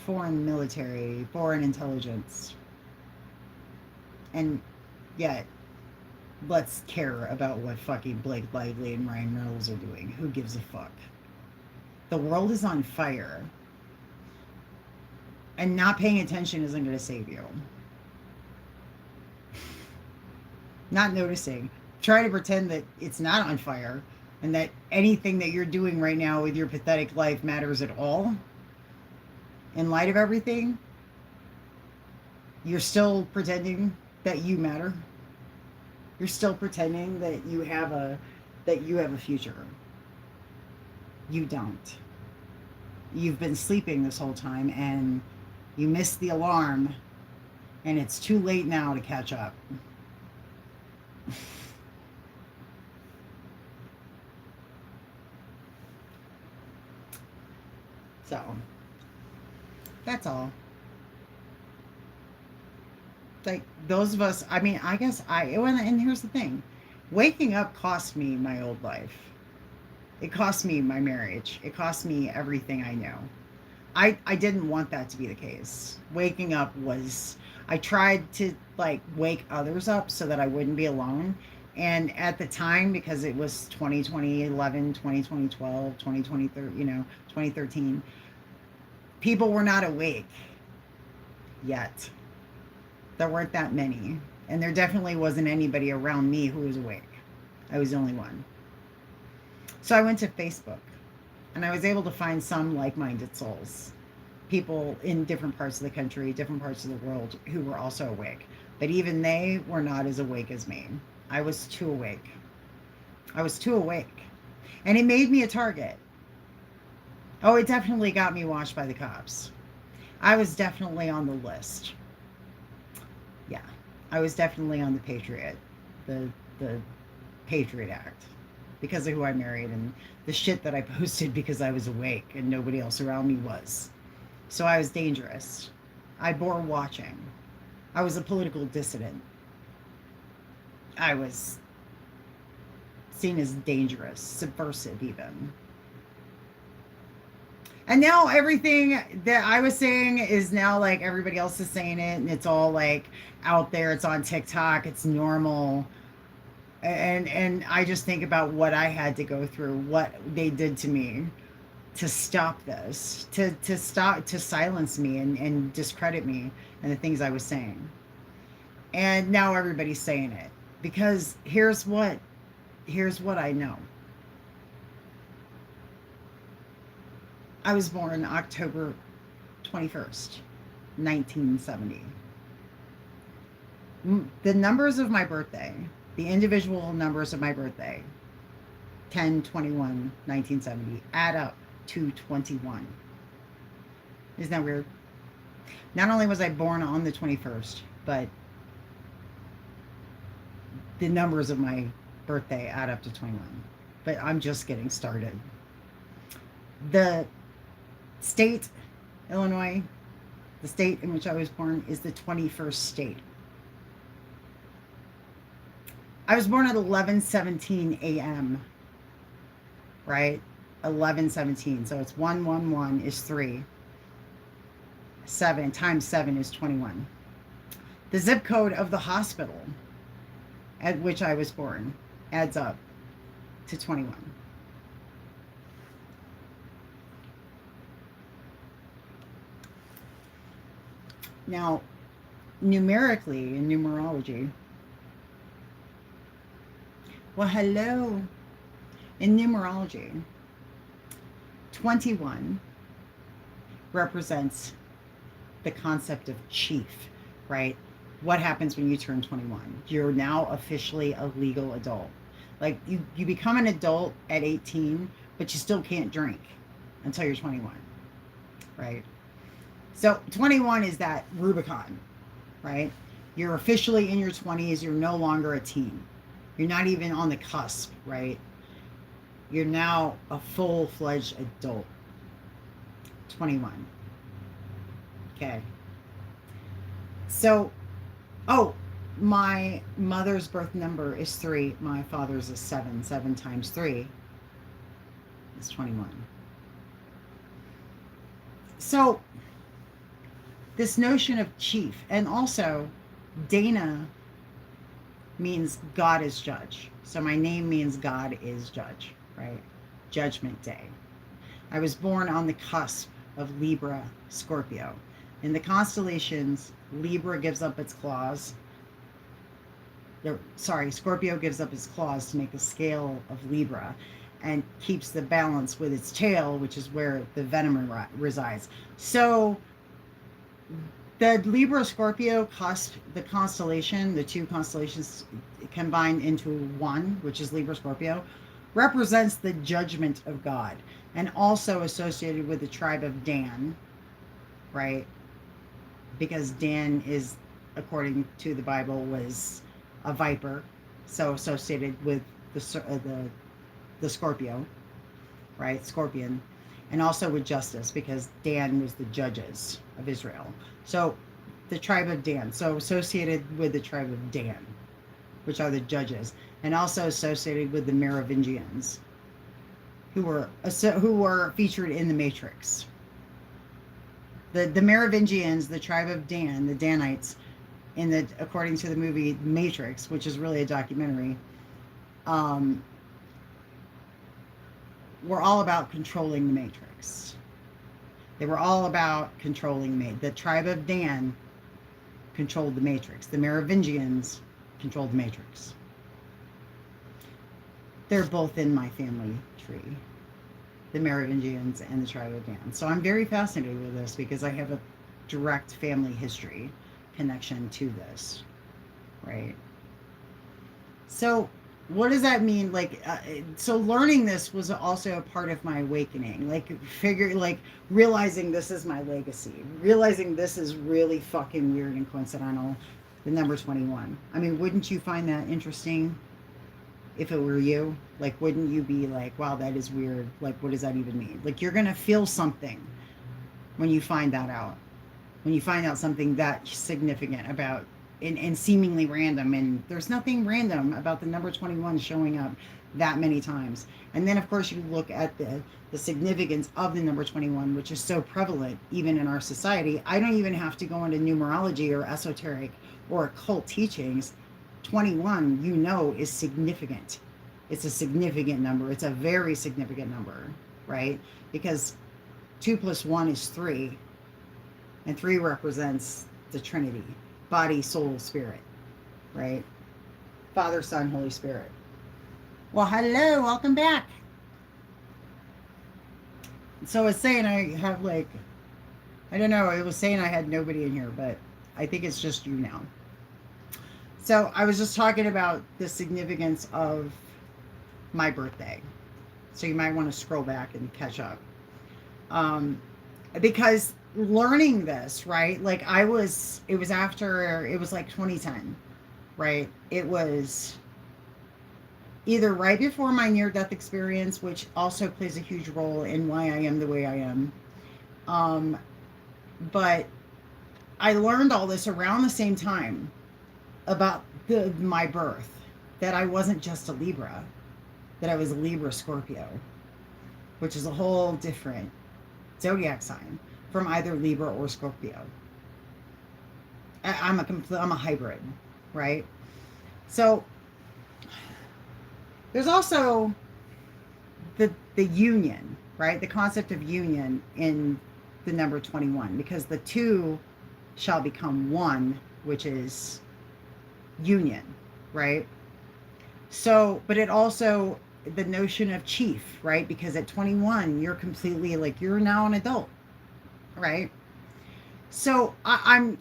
Foreign military, foreign intelligence. And yet, let's care about what fucking Blake Lively and Ryan Reynolds are doing. Who gives a fuck? The world is on fire. And not paying attention isn't going to save you. Not noticing. Try to pretend that it's not on fire and that anything that you're doing right now with your pathetic life matters at all. In light of everything, you're still pretending that you matter. You're still pretending that you have a future. You don't. You've been sleeping this whole time and you missed the alarm, and it's too late now to catch up. So, that's all. Like, those of us, I mean, I guess and here's the thing. Waking up cost me my old life. It cost me my marriage. It cost me everything I know. I didn't want that to be the case. Waking up was, I tried to like wake others up so that I wouldn't be alone. And at the time, because it was 2011, 2012, 2013, people were not awake yet. There weren't that many. And there definitely wasn't anybody around me who was awake. I was the only one. So I went to Facebook. And I was able to find some like-minded souls, people in different parts of the country, different parts of the world who were also awake. But even they were not as awake as me. I was too awake. I was too awake. And it made me a target. Oh, it definitely got me watched by the cops. I was definitely on the list. Yeah, I was definitely on the Patriot, the Patriot Act. because of who I married and the shit that I posted because I was awake and nobody else around me was. So I was dangerous. I bore watching. I was a political dissident. I was seen as dangerous, subversive even. And now everything that I was saying is now like everybody else is saying it, and it's all like out there. It's on TikTok. It's normal. And I just think about what I had to go through, what they did to me to stop this, to silence me and discredit me and the things I was saying. And now everybody's saying it because here's what I know. I was born October 21st, 1970. The numbers of my birthday, the individual numbers of my birthday, 10/21/1970, add up to 21. Isn't that weird? Not only was I born on the 21st, but the numbers of my birthday add up to 21. But I'm just getting started. The state, Illinois, the state in which I was born, is the 21st state. I was born at 11:17 a.m., right? 11:17. So it's 111 is 3. 7 times 7 is 21. The zip code of the hospital at which I was born adds up to 21. Now, numerically, in numerology, well, hello. In numerology, 21 represents the concept of chief, right? What happens when you turn 21? You're now officially a legal adult. Like you become an adult at 18, but you still can't drink until you're 21, right? So 21 is that Rubicon, right? You're officially in your 20s. You're no longer a teen. You're not even on the cusp, right? You're now a full-fledged adult. 21. Okay. So, my mother's birth number is 3. My father's is 7. 7 times 3 is 21. So, this notion of chief, and also Dana means God is judge. So my name means God is judge, right? Judgment Day. I was born on the cusp of Libra, Scorpio. In the constellations, Libra gives up its claws. Scorpio gives up its claws to make the scale of Libra and keeps the balance with its tail, which is where the venom resides. So the Libra Scorpio cusp, the constellation, the two constellations combined into one, which is Libra Scorpio, represents the judgment of God, and also associated with the tribe of Dan, right? Because Dan is, according to the Bible, was a viper, so associated with the Scorpio, right? Scorpion, and also with justice, because Dan was the judges of Israel. So the tribe of Dan, so associated with the tribe of Dan, which are the judges, and also associated with the Merovingians, who were featured in the Matrix. The Merovingians, the tribe of Dan, the Danites, according to the movie Matrix, which is really a documentary, were all about controlling the Matrix. They were all about controlling the tribe of Dan controlled the Matrix. The Merovingians controlled the Matrix. They're both in my family tree, the Merovingians and the tribe of Dan. So I'm very fascinated with this because I have a direct family history connection to this, right? So what does that mean? So learning this was also a part of my awakening, realizing this is my legacy, realizing this is really fucking weird and coincidental, the number 21. I mean, wouldn't you find that interesting? if it were you? Like, wouldn't you be like, wow, that is weird? Like, what does that even mean? Like, you're going to feel something when you find that out. When you find out something that significant about and seemingly random. And there's nothing random about the number 21 showing up that many times. And then, of course, you look at the significance of the number 21, which is so prevalent even in our society. I don't even have to go into numerology or esoteric or occult teachings. 21, you know, is significant. It's a significant number. It's a very significant number, right? Because 2 plus 1 is 3, and 3 represents the Trinity, body, soul, spirit, right? Father, Son, Holy Spirit. Well, hello, welcome back. So I was saying I have like, I don't know, it was saying I had nobody in here, but I think it's just you now. So I was just talking about the significance of my birthday. So you might want to scroll back and catch up. Because learning this, right? Like it was like 2010, right? It was either right before my near-death experience, which also plays a huge role in why I am the way I am. But I learned all this around the same time about my birth, that I wasn't just a Libra, that I was a Libra Scorpio, which is a whole different zodiac sign from either Libra or Scorpio. I'm a hybrid, right? So there's also the union, right? The concept of union in the number 21, because the 2 shall become 1, which is union, right? So, but it also, the notion of chief, right? Because at 21, you're completely like, you're now an adult, right? So I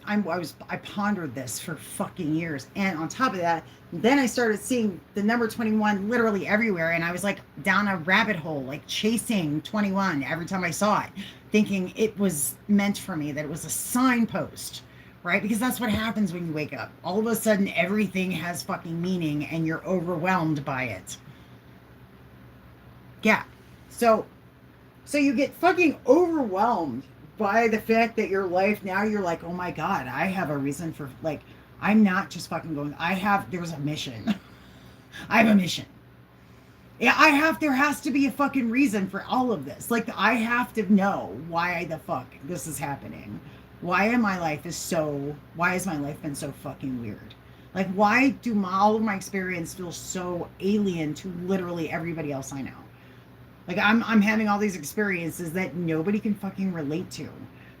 pondered this for fucking years. And on top of that, then I started seeing the number 21 literally everywhere. And I was like down a rabbit hole, like chasing 21 every time I saw it, thinking it was meant for me, that it was a signpost, right? Because that's what happens when you wake up. All of a sudden, everything has fucking meaning and you're overwhelmed by it. Yeah. So you get fucking overwhelmed by the fact that your life now, you're like, oh my God, I have a reason for, like, I'm not just fucking going, there's a mission. I have a mission. Yeah, there has to be a fucking reason for all of this. Like, I have to know why the fuck this is happening. Why has my life been so fucking weird? Like, why do all of my experience feel so alien to literally everybody else I know? Like, I'm having all these experiences that nobody can fucking relate to.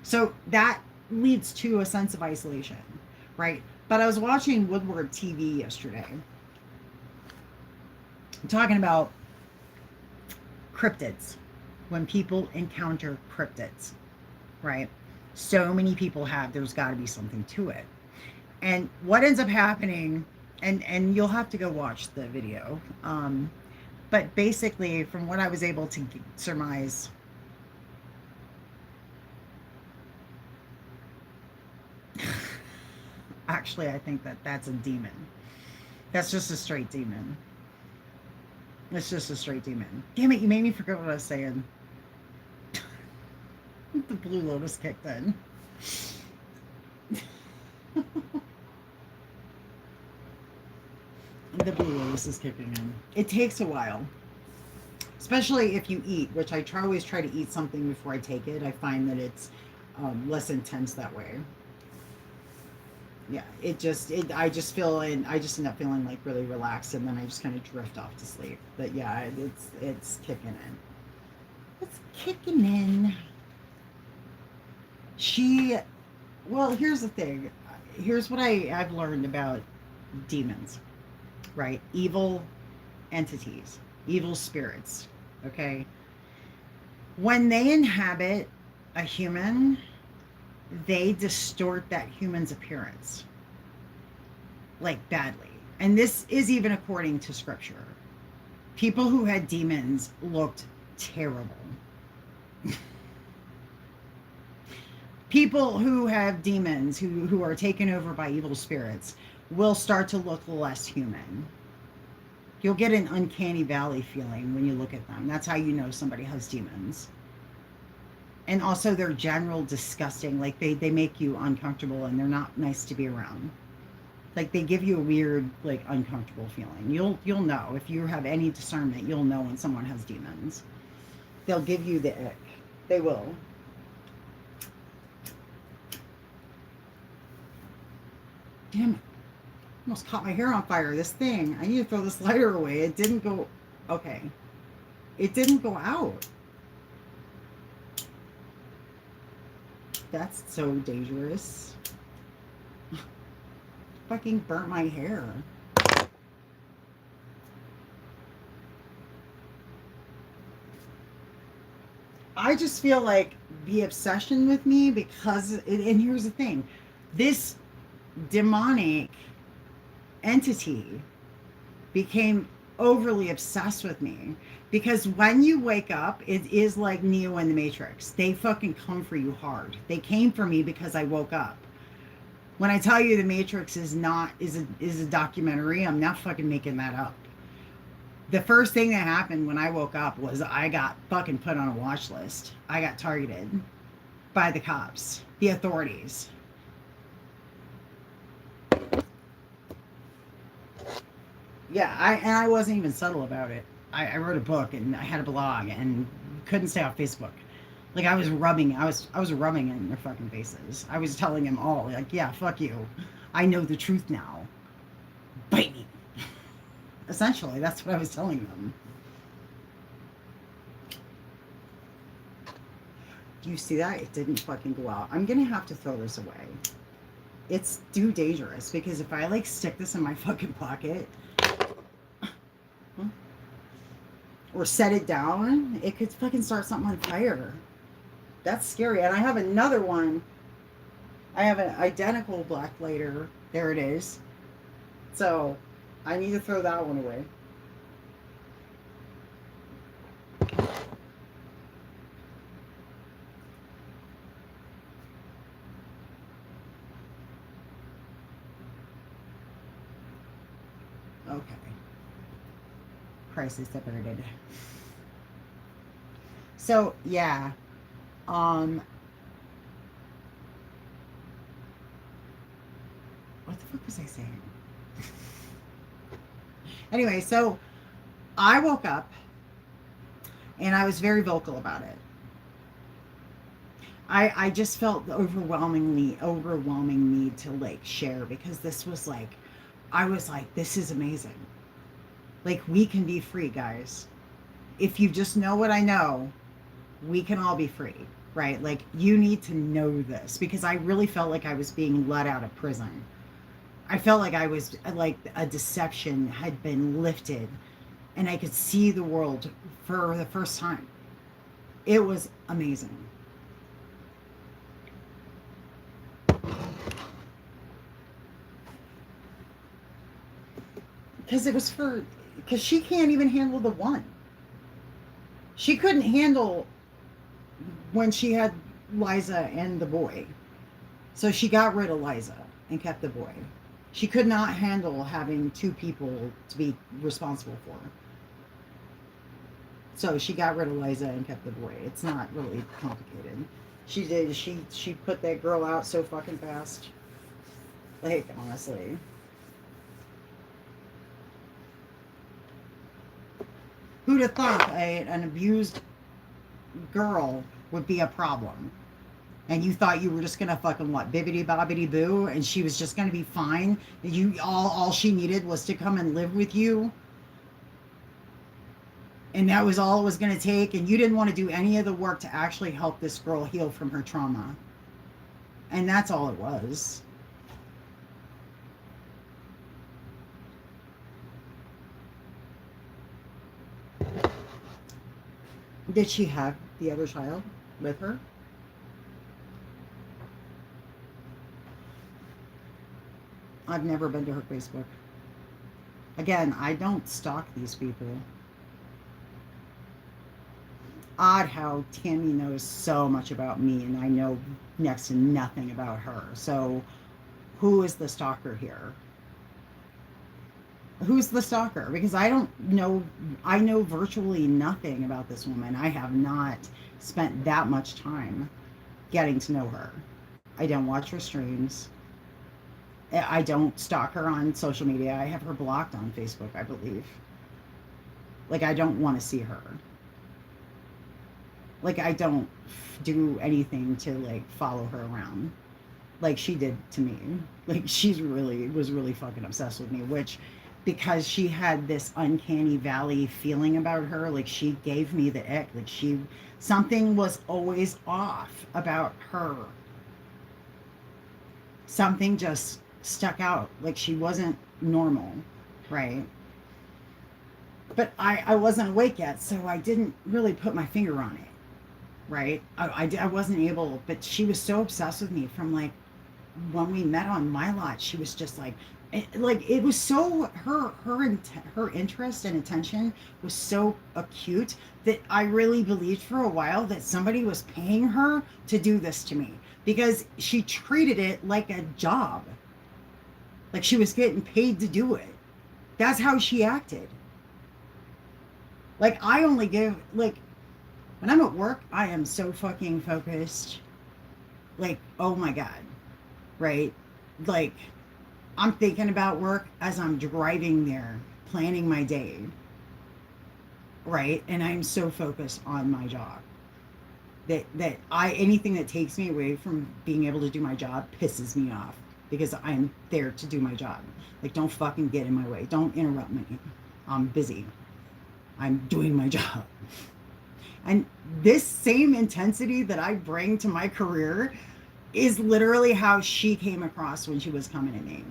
So that leads to a sense of isolation, right? But I was watching Woodward TV yesterday, talking about cryptids, when people encounter cryptids, right? So many people there's got to be something to it. And what ends up happening, and you'll have to go watch the video, but basically, from what I was able to surmise, actually, I think that's a demon. That's just a straight demon. It's just a straight demon. Damn it, you made me forget what I was saying. The Blue Lotus kicked in. The Blue Lotus is kicking in. It takes a while, especially if you eat, which I always try to eat something before I take it. I find that it's less intense that way. Yeah, I just end up feeling like really relaxed, and then I just kind of drift off to sleep. But yeah, it's kicking in. It's kicking in. Well, here's the thing. Here's what I've learned about demons, right? Evil entities, evil spirits, okay? When they inhabit a human, they distort that human's appearance, like badly. And this is even according to scripture. People who had demons looked terrible. People who have demons, who are taken over by evil spirits, will start to look less human. You'll get an uncanny valley feeling when you look at them. That's how you know somebody has demons. And also they're general disgusting. Like they make you uncomfortable and they're not nice to be around. Like they give you a weird, like uncomfortable feeling. You'll know if you have any discernment. You'll know when someone has demons. They'll give you the ick. They will. Damn it! Almost caught my hair on fire. This thing. I need to throw this lighter away. It didn't go. Okay. It didn't go out. That's so dangerous. Fucking burnt my hair. I just feel like the obsession with me because, and here's the thing, this demonic entity became overly obsessed with me because when you wake up, it is like Neo in the Matrix. They fucking come for you hard. They came for me because I woke up. When I tell you the Matrix is a documentary, I'm not fucking making that up. The first thing that happened when I woke up was I got fucking put on a watch list. I got targeted by the cops, the authorities. Yeah, I wasn't even subtle about it. I wrote a book and I had a blog and couldn't stay off Facebook. Like I was rubbing in their fucking faces. I was telling them all, like, yeah, fuck you. I know the truth now. Bite me. Essentially, that's what I was telling them. Do you see that? It didn't fucking go out. I'm gonna have to throw this away. It's too dangerous because if I like stick this in my fucking pocket or set it down, it could fucking start something on fire. That's scary. And I have another one. I have an identical black lighter. There it is. So I need to throw that one away. Okay. Crisis averted. So yeah. What the fuck was I saying? Anyway, so I woke up and I was very vocal about it. I just felt the overwhelming need to like share because this was like, I was like, this is amazing. Like we can be free, guys. If you just know what I know, we can all be free, right? Like you need to know this because I really felt like I was being let out of prison. I felt like I was like a deception had been lifted and I could see the world for the first time. It was amazing. Because she can't even handle the one. She couldn't handle when she had Liza and the boy. So she got rid of Liza and kept the boy. She could not handle having two people to be responsible for. So she got rid of Liza and kept the boy. It's not really complicated. She did. She put that girl out so fucking fast. Like, honestly. Who'd have thought an abused girl would be a problem? And you thought you were just gonna fucking what, bibbity bobbity boo, and she was just gonna be fine. You all she needed was to come and live with you, and that was all it was gonna take. And you didn't want to do any of the work to actually help this girl heal from her trauma, and that's all it was. Did she have the other child with her? I've never been to her Facebook. Again, I don't stalk these people. Odd how Tammy knows so much about me and I know next to nothing about her. So who is the stalker here? Who's the stalker? Because I don't know. I know virtually nothing about this woman. I have not spent that much time getting to know her. I don't watch her streams. I don't stalk her on social media. I have her blocked on Facebook, I believe. Like, I don't want to see her. Like, I don't do anything to, like, follow her around like she did to me. Like, she's really, was really fucking obsessed with me, which, because she had this uncanny valley feeling about her, like, she gave me the ick. Like, something was always off about her. Something just stuck out. Like, she wasn't normal, right? But I wasn't awake yet, so I didn't really put my finger on it, right? I wasn't able, but she was so obsessed with me from, like, when we met on my lot. She was just like it was so, her interest and attention was so acute that I really believed for a while that somebody was paying her to do this to me, because she treated it like a job, like she was getting paid to do it. That's how she acted. Like, I only give, like, when I'm at work, I am so fucking focused. Like, oh my God, right? Like, I'm thinking about work as I'm driving there, planning my day, right? And I'm so focused on my job that anything that takes me away from being able to do my job pisses me off, because I'm there to do my job. Like, don't fucking get in my way. Don't interrupt me. I'm busy. I'm doing my job. And this same intensity that I bring to my career is literally how she came across when she was coming to me.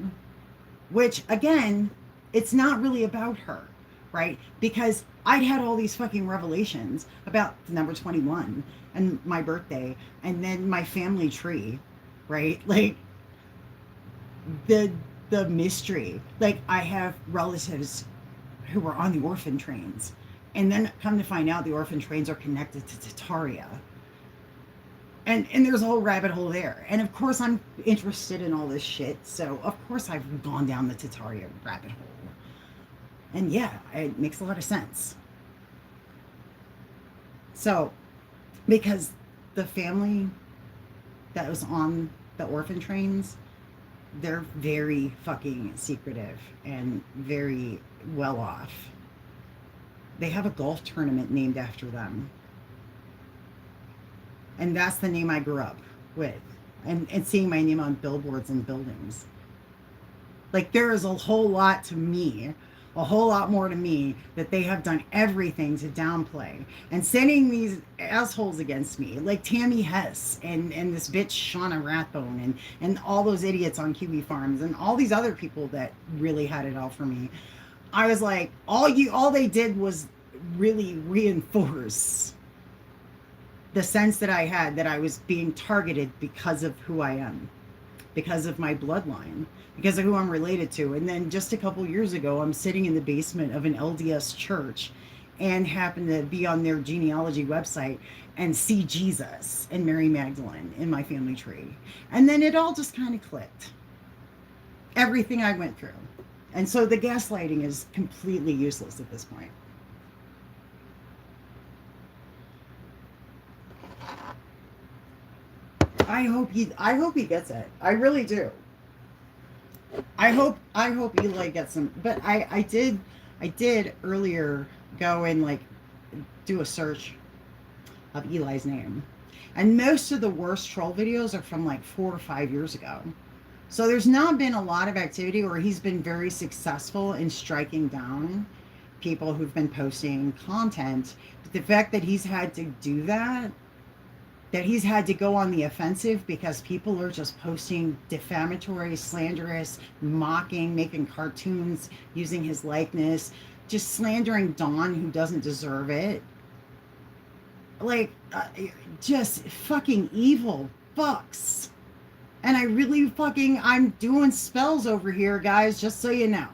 Which, again, it's not really about her, right? Because I'd had all these fucking revelations about the number 21 and my birthday and then my family tree, right? Like, the mystery. Like, I have relatives who were on the orphan trains, and then come to find out the orphan trains are connected to Tataria. And there's a whole rabbit hole there. And of course I'm interested in all this shit, so of course I've gone down the Tataria rabbit hole. And yeah, it makes a lot of sense. So, because the family that was on the orphan trains, they're very fucking secretive and very well off. They have a golf tournament named after them. And that's the name I grew up with. And seeing my name on billboards and buildings. Like, there is a whole lot to me, a whole lot more to me, that they have done everything to downplay. And sending these assholes against me, like Tammy Hess and this bitch Shauna Rathbone and all those idiots on Kiwi Farms and all these other people that really had it all for me. I was like, all they did was really reinforce the sense that I had that I was being targeted because of who I am, because of my bloodline, because of who I'm related to. And then just a couple years ago, I'm sitting in the basement of an LDS church and happen to be on their genealogy website and see Jesus and Mary Magdalene in my family tree. And then it all just kind of clicked. Everything I went through. And so the gaslighting is completely useless at this point. I hope he gets it. I really do. I hope Eli gets them. But I did earlier go and, like, do a search of Eli's name. And most of the worst troll videos are from like 4 or 5 years ago. So there's not been a lot of activity, or he's been very successful in striking down people who've been posting content. But the fact that he's had to do that he's had to go on the offensive because people are just posting defamatory, slanderous, mocking, making cartoons using his likeness, just slandering Dawn, who doesn't deserve it. Like, just fucking evil fucks. And I really I'm doing spells over here, guys, just so you know.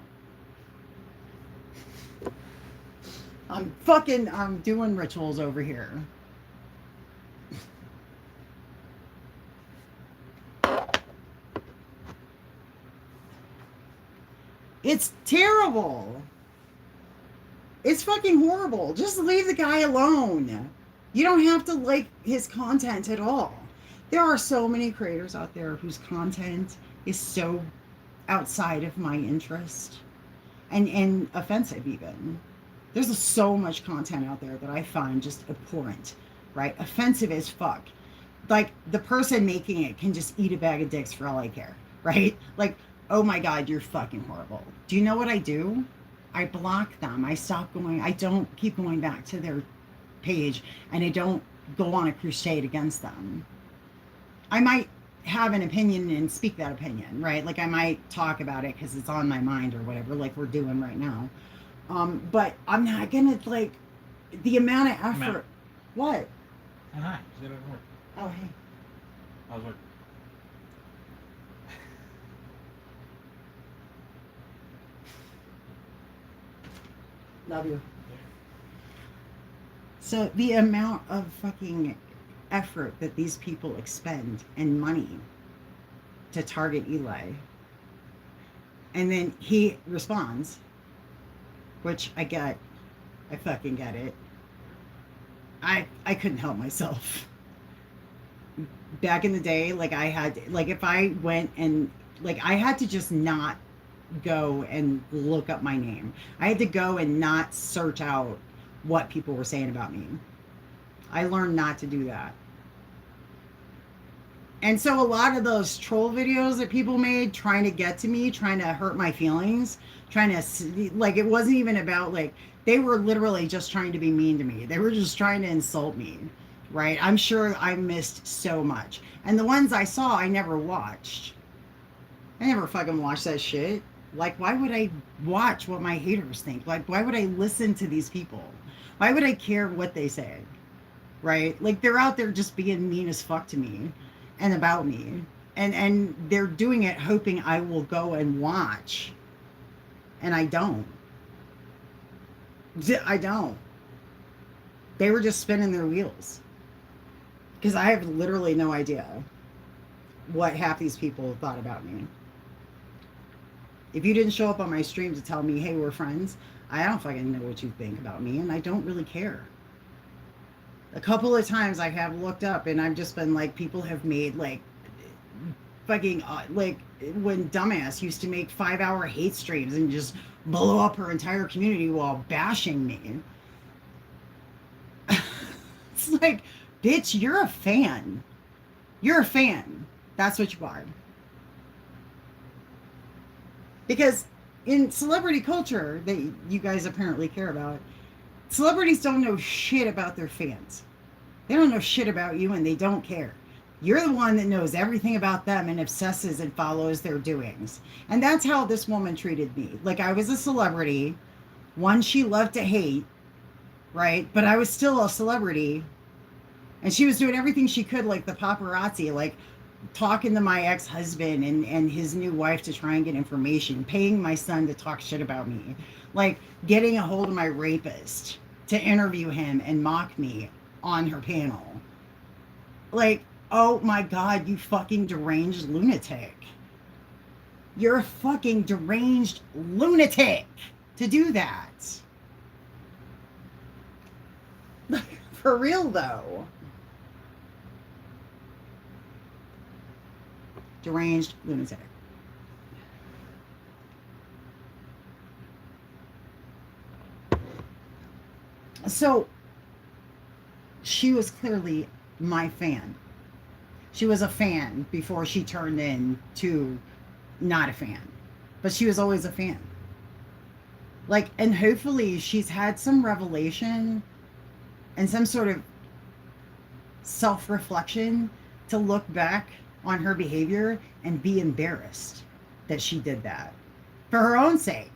I'm doing rituals over here. It's terrible. It's fucking horrible. Just leave the guy alone. You don't have to like his content at all. There are so many creators out there whose content is so outside of my interest and offensive even. There's so much content out there that I find just abhorrent, right? Offensive as fuck. Like the person making it can just eat a bag of dicks for all I care, right? Like, oh my God, you're fucking horrible. Do you know what I do? I block them. I stop going. I don't keep going back to their page, and I don't go on a crusade against them. I might have an opinion and speak that opinion, right? Like I might talk about it because it's on my mind or whatever, like we're doing right now. But I'm not gonna like the amount of effort. What? Hi. Is it at work? Oh, hey. I was like, Love you. So the amount of fucking effort that these people expend and money to target Eli. And then he responds, which I get. I fucking get it. I couldn't help myself. Back in the day, like I had, like if I went and, like I had to just not go and look up my name. I had to go and not search out what people were saying about me. I learned not to do that. And so a lot of those troll videos that people made trying to get to me, trying to hurt my feelings, trying to, like, it wasn't even about, like, they were literally just trying to be mean to me. They were just trying to insult me, right? I'm sure I missed so much. And the ones I saw, I never watched. I never fucking watched that shit. Like, why would I watch what my haters think? Like, why would I listen to these people? Why would I care what they say? Right? Like, they're out there just being mean as fuck to me and about me. And they're doing it hoping I will go and watch. And I don't. I don't. They were just spinning their wheels. Because I have literally no idea what half these people thought about me. If you didn't show up on my stream to tell me, hey, we're friends, I don't fucking know what you think about me, and I don't really care. A couple of times I have looked up, and I've just been like, people have made, like, fucking, like, when Dumbass used to make 5-hour hate streams and just blow up her entire community while bashing me. It's like, bitch, you're a fan. You're a fan. That's what you are. Because in celebrity culture that you guys apparently care about, celebrities don't know shit about their fans. They don't know shit about you, and they don't care. You're the one that knows everything about them and obsesses and follows their doings. And that's how this woman treated me. Like, I was a celebrity, one she loved to hate, right? But I was still a celebrity. And she was doing everything she could, like the paparazzi, like talking to my ex-husband and his new wife to try and get information, paying my son to talk shit about me, like getting a hold of my rapist to interview him and mock me on her panel. Like, oh my God, you fucking deranged lunatic. You're a fucking deranged lunatic to do that. For real, though. Deranged lunatic. So, she was clearly my fan. She was a fan before she turned into not a fan. But she was always a fan. Like, and hopefully she's had some revelation and some sort of self-reflection to look back on her behavior and be embarrassed that she did that for her own sake.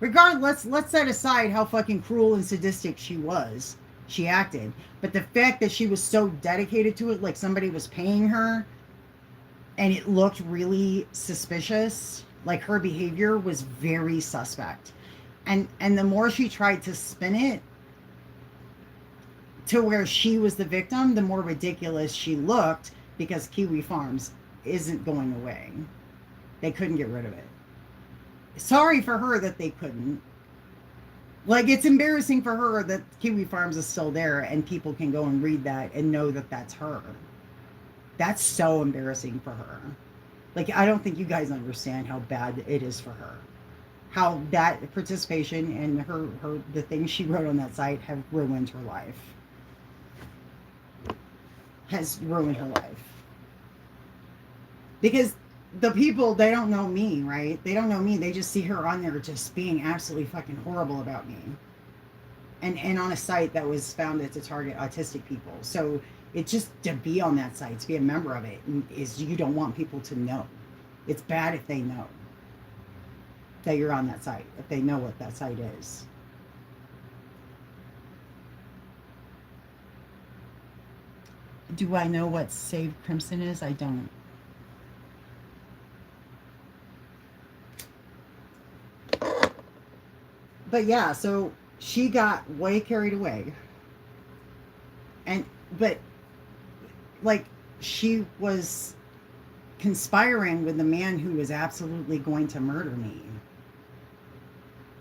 Regardless, let's set aside how fucking cruel and sadistic she acted. But the fact that she was so dedicated to it, like somebody was paying her, and it looked really suspicious, like her behavior was very suspect. And the more she tried to spin it to where she was the victim, the more ridiculous she looked, because Kiwi Farms isn't going away. They couldn't get rid of it. sorry for her that they couldn't. Like, it's embarrassing for her that Kiwi Farms is still there and people can go and read that and know that that's her. That's so embarrassing for her. Like, I don't think you guys understand how bad it is for her. How that participation and the things she wrote on that site have ruined her life. Has ruined her life. Because the people, they don't know me, right? They don't know me. They just see her on there just being absolutely fucking horrible about me. And on a site that was founded to target autistic people. So it's just to be on that site, to be a member of it, is you don't want people to know. It's bad if they know that you're on that site, if they know what that site is. Do I know what Save Crimson is? I don't. But yeah, so she got way carried away. But like, she was conspiring with the man who was absolutely going to murder me.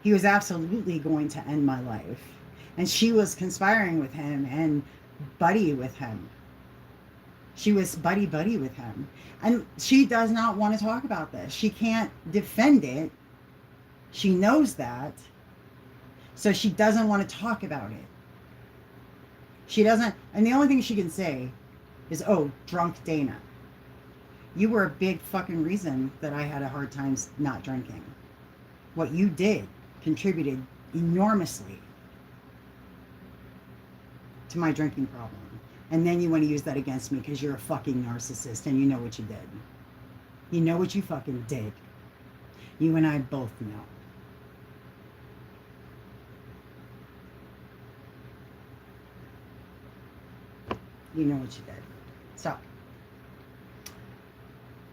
He was absolutely going to end my life. And she was conspiring with him and buddy with him. She was buddy with him. And she does not want to talk about this. She can't defend it. She knows that. So she doesn't want to talk about it. She doesn't, and the only thing she can say is, oh, drunk Dana. You were a big fucking reason that I had a hard time not drinking. What you did contributed enormously to my drinking problem. And then you want to use that against me because you're a fucking narcissist and you know what you did. You know what you fucking did. You and I both know. You know what you did. So,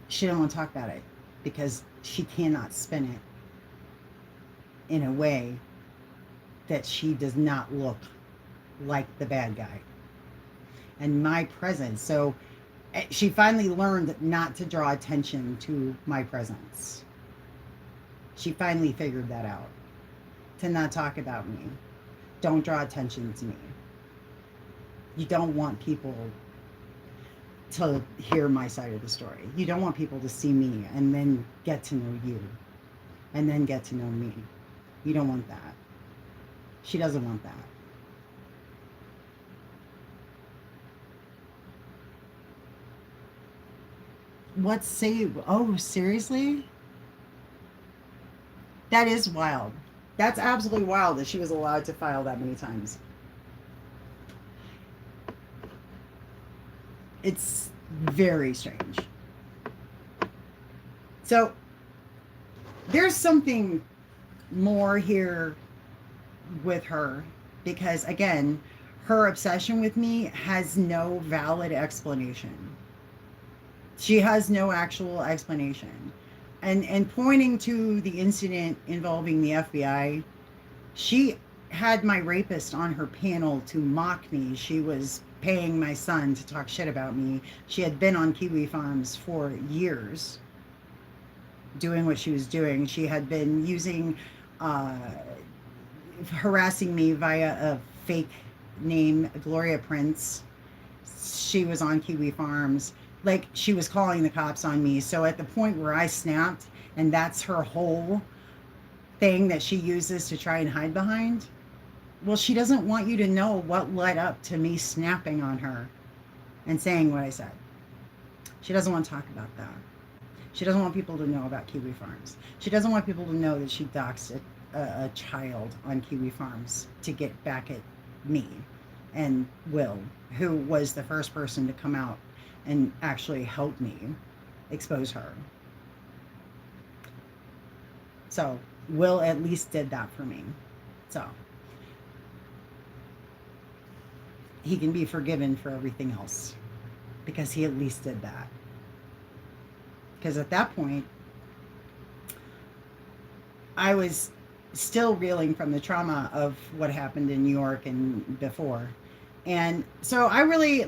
she don't want to talk about it because she cannot spin it in a way that she does not look like the bad guy. And my presence. So, she finally learned not to draw attention to my presence. She finally figured that out. To not talk about me. Don't draw attention to me. You don't want people to hear my side of the story. You don't want people to see me and then get to know you and then get to know me. You don't want that. She doesn't want that. What say? Oh, seriously? That is wild. That's absolutely wild that she was allowed to file that many times. It's very strange. So there's something more here with her because, again, her obsession with me has no valid explanation. She has no actual explanation. And pointing to the incident involving the FBI, she had my rapist on her panel to mock me. She was paying my son to talk shit about me. She had been on Kiwi Farms for years doing what she was doing. She had been using, harassing me via a fake name, Gloria Prince. She was on Kiwi Farms. Like, she was calling the cops on me. So at the point where I snapped, and that's her whole thing that she uses to try and hide behind, well, she doesn't want you to know what led up to me snapping on her and saying what I said. She doesn't want to talk about that. She doesn't want people to know about Kiwi Farms. She doesn't want people to know that she doxed a child on Kiwi Farms to get back at me and Will, who was the first person to come out and actually help me expose her. So Will at least did that for me. So he can be forgiven for everything else because he at least did that. Because at that point, I was still reeling from the trauma of what happened in New York and before. And so I really,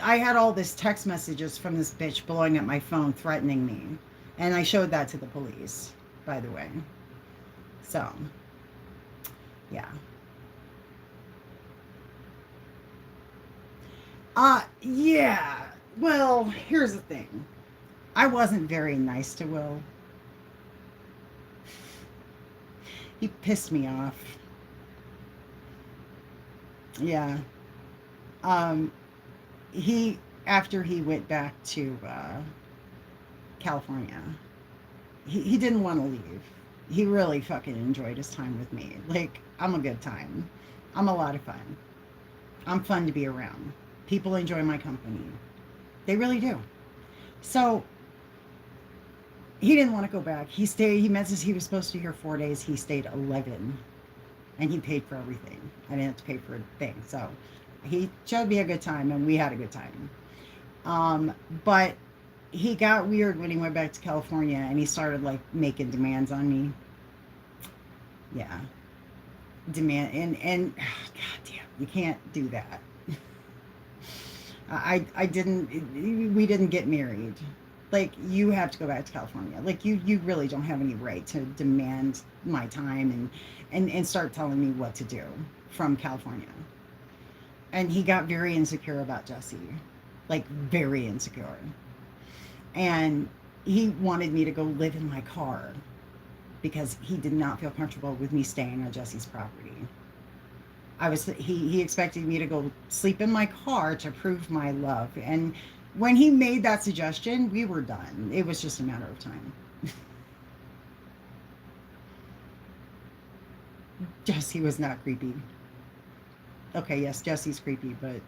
I had all this text messages from this bitch blowing up my phone, threatening me. And I showed that to the police. by the way. So, yeah. Yeah. Well, here's the thing. I wasn't very nice to Will. He pissed me off. Yeah. Um, he after he went back to California, he didn't want to leave. He really fucking enjoyed his time with me. Like, I'm a good time. I'm a lot of fun. I'm fun to be around. People enjoy my company. They really do. So he didn't want to go back. He stayed. He mentioned he was supposed to be here 4 days. He stayed 11, and he paid for everything. I didn't have to pay for a thing. So he showed me a good time, and we had a good time. But he got weird when he went back to California, and he started like making demands on me. Yeah, demand and God damn, you can't do that. I didn't. We didn't get married. Like, you have to go back to California. Like, you really don't have any right to demand my time and start telling me what to do from California. And he got very insecure about Jesse, like very insecure. And he wanted me to go live in my car because he did not feel comfortable with me staying on Jesse's property. He expected me to go sleep in my car to prove my love. And when he made that suggestion, we were done. It was just a matter of time. Jesse was not creepy. Okay, yes, Jesse's creepy, but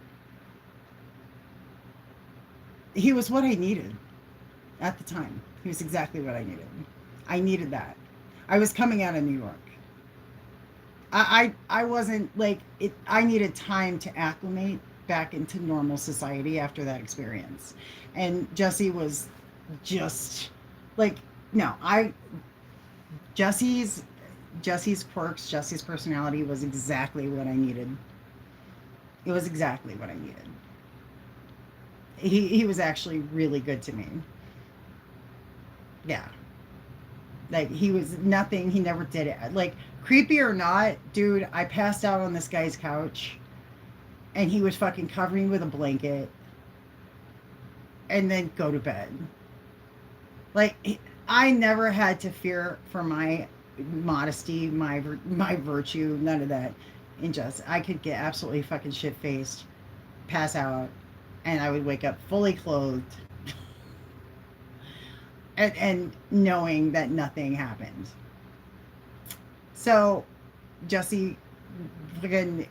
he was what I needed at the time. He was exactly what I needed. I needed that. I was coming out of New York. I wasn't like it. I needed time to acclimate back into normal society after that experience. And Jesse was just like, no, Jesse's quirks, Jesse's personality was exactly what I needed. It was exactly what I needed. He was actually really good to me. Yeah. Like, he was nothing, he never did it. Like, creepy or not, dude, I passed out on this guy's couch and he would fucking cover me with a blanket and then go to bed. Like, I never had to fear for my modesty, my virtue, none of that. And just, I could get absolutely fucking shit-faced, pass out, and I would wake up fully clothed and knowing that nothing happened. So Jesse, again,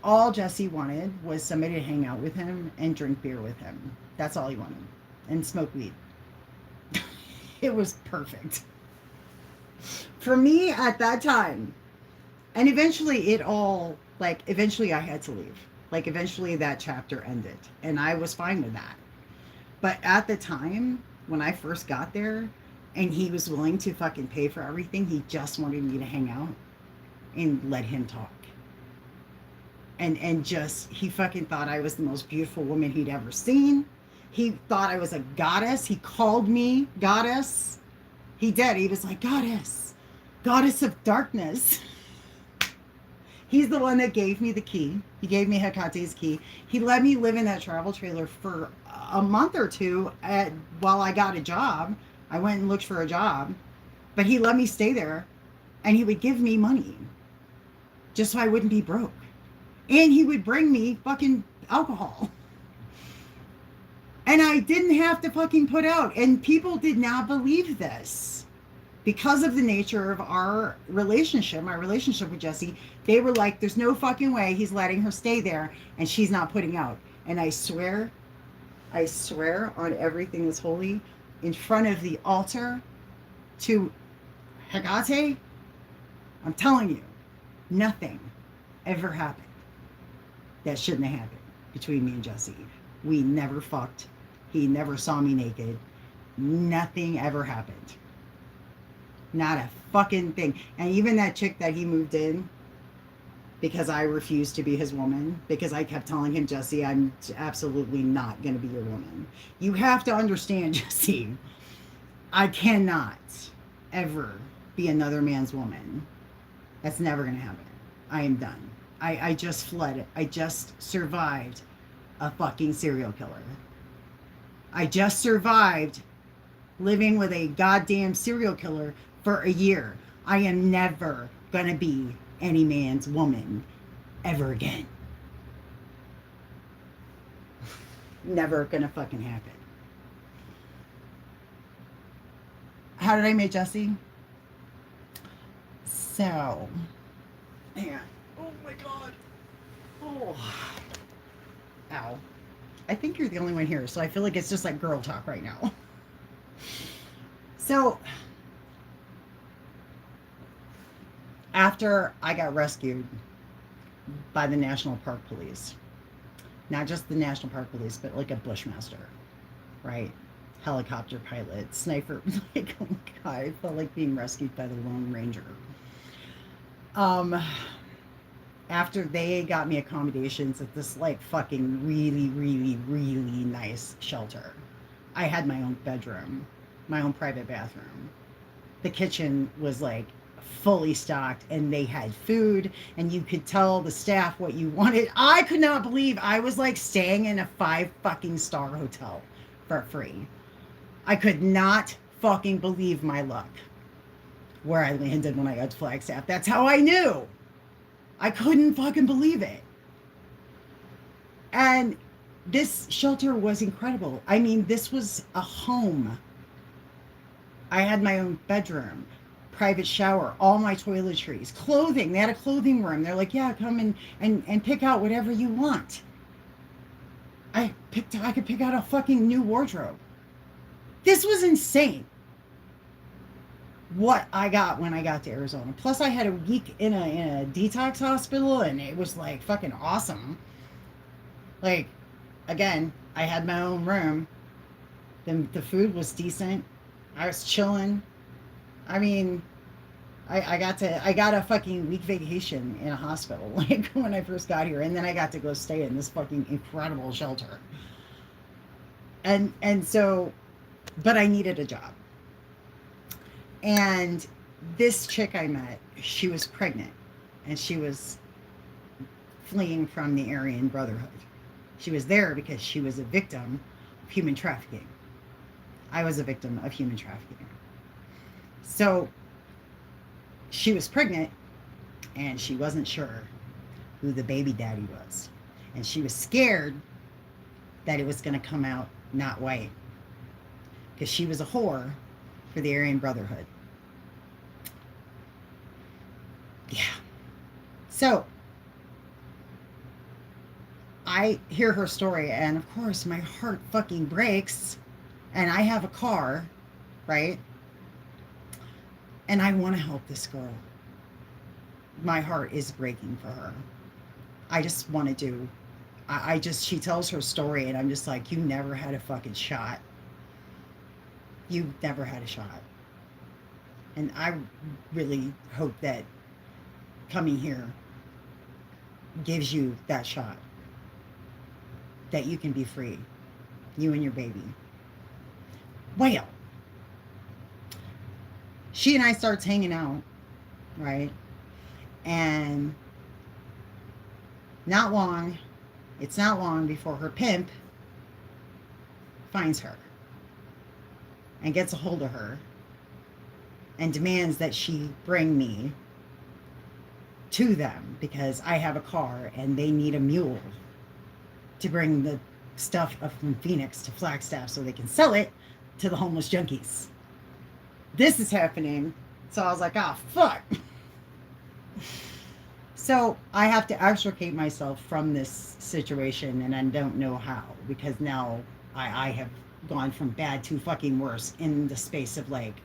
all Jesse wanted was somebody to hang out with him and drink beer with him. That's all he wanted. And smoke weed. It was perfect. For me at that time. And eventually eventually I had to leave. Like, eventually that chapter ended. And I was fine with that. But at the time, when I first got there, and he was willing to fucking pay for everything, he just wanted me to hang out and let him talk. And just, he fucking thought I was the most beautiful woman he'd ever seen. He thought I was a goddess. He called me goddess. He did. He was like, goddess of darkness. He's the one that gave me the key. He gave me Hecate's key. He let me live in that travel trailer for a month or two while I got a job. I went and looked for a job. But he let me stay there. And he would give me money. Just so I wouldn't be broke. And he would bring me fucking alcohol. And I didn't have to fucking put out. And people did not believe this. Because of the nature of our relationship, my relationship with Jesse, they were like, there's no fucking way he's letting her stay there and she's not putting out. And I swear on everything that's holy, in front of the altar to Hecate, I'm telling you, nothing ever happened that shouldn't have happened between me and Jesse. We never fucked. He never saw me naked. Nothing ever happened. Not a fucking thing. And even that chick that he moved in, because I refused to be his woman, because I kept telling him, Jesse, I'm absolutely not going to be your woman. You have to understand, Jesse, I cannot ever be another man's woman. That's never going to happen. I am done. I just fled. I just survived a fucking serial killer. I just survived living with a goddamn serial killer for a year. I am never going to be any man's woman ever again. Never going to fucking happen. How did I meet Jesse? So, man. Oh my God. Oh. Ow. I think you're the only one here, so I feel like it's just like girl talk right now. So, after I got rescued by the National Park Police, not just the National Park Police, but like a Bushmaster, right? Helicopter pilot, sniper, like, oh my God, I felt like being rescued by the Lone Ranger. After they got me accommodations at this like fucking really, really, really nice shelter, I had my own bedroom, my own private bathroom. The kitchen was like fully stocked and they had food and you could tell the staff what you wanted. I could not believe I was like staying in a 5 fucking star hotel for free. I could not fucking believe my luck where I landed when I got to Flagstaff. That's how I knew. I couldn't fucking believe it. And this shelter was incredible. I mean, this was a home. I had my own bedroom, private shower, all my toiletries, clothing. They had a clothing room. They're like, yeah, come and pick out whatever you want. I could pick out a fucking new wardrobe. This was insane. What I got when I got to Arizona. Plus I had a week in a detox hospital and it was like fucking awesome. Like, again, I had my own room. The food was decent. I was chilling. I mean, I got a fucking week vacation in a hospital like when I first got here, and then I got to go stay in this fucking incredible shelter. And so, but I needed a job. And this chick I met, she was pregnant and she was fleeing from the Aryan Brotherhood. She was there because she was a victim of human trafficking. I was a victim of human trafficking. So she was pregnant and she wasn't sure who the baby daddy was. And she was scared that it was going to come out not white because she was a whore for the Aryan Brotherhood. Yeah. So I hear her story and of course my heart fucking breaks and I have a car, right? And I want to help this girl. My heart is breaking for her. I just want to do, she tells her story and I'm just like, you never had a fucking shot. You never had a shot. And I really hope that coming here gives you that shot. That you can be free. You and your baby. Well, she and I starts hanging out, right? And it's not long before her pimp finds her and gets a hold of her and demands that she bring me to them because I have a car and they need a mule to bring the stuff up from Phoenix to Flagstaff so they can sell it to the homeless junkies. This is happening. So I was like, oh, fuck. So I have to extricate myself from this situation and I don't know how because now I have gone from bad to fucking worse in the space of like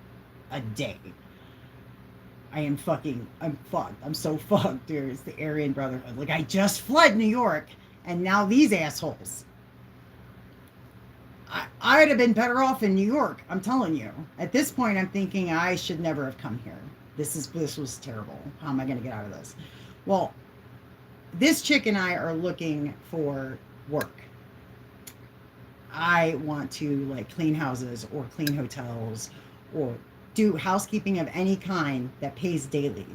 a day. I'm fucked. I'm so fucked, dude. It's the Aryan Brotherhood. Like, I just fled New York, and now these assholes. I'd have been better off in New York, I'm telling you. At this point, I'm thinking I should never have come here. This was terrible. How am I going to get out of this? Well, this chick and I are looking for work. I want to, like, clean houses or clean hotels or do housekeeping of any kind that pays daily,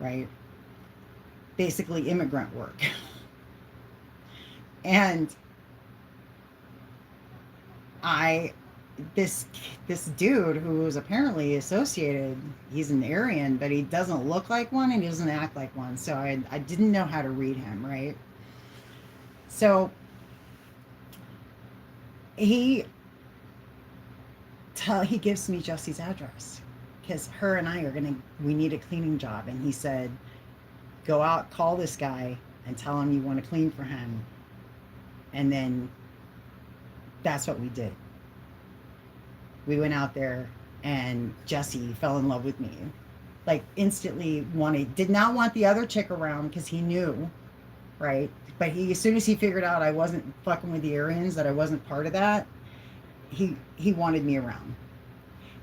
right? Basically immigrant work. And I this dude who was apparently associated, he's an Aryan, but he doesn't look like one and he doesn't act like one. So I didn't know how to read him, right? So he gives me Jesse's address because her and I we need a cleaning job. And he said, go out, call this guy and tell him you want to clean for him. And then that's what we did. We went out there and Jesse fell in love with me. Like instantly did not want the other chick around because he knew, right? But as soon as he figured out I wasn't fucking with the Aryans, that I wasn't part of that, he wanted me around.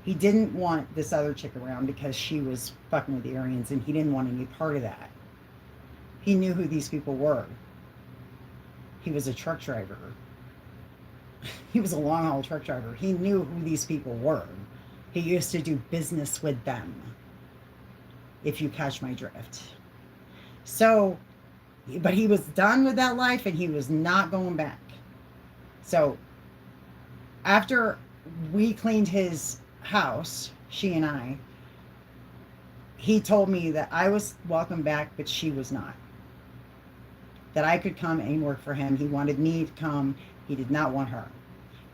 He didn't want this other chick around because she was fucking with the Aryans and he didn't want any part of that. He knew who these people were. He was a truck driver. He was a long haul truck driver. He knew who these people were. He used to do business with them, if you catch my drift. So, but he was done with that life and he was not going back. So after we cleaned his house, she and I, he told me that I was welcome back, but she was not. That I could come and work for him. He wanted me to come. He did not want her.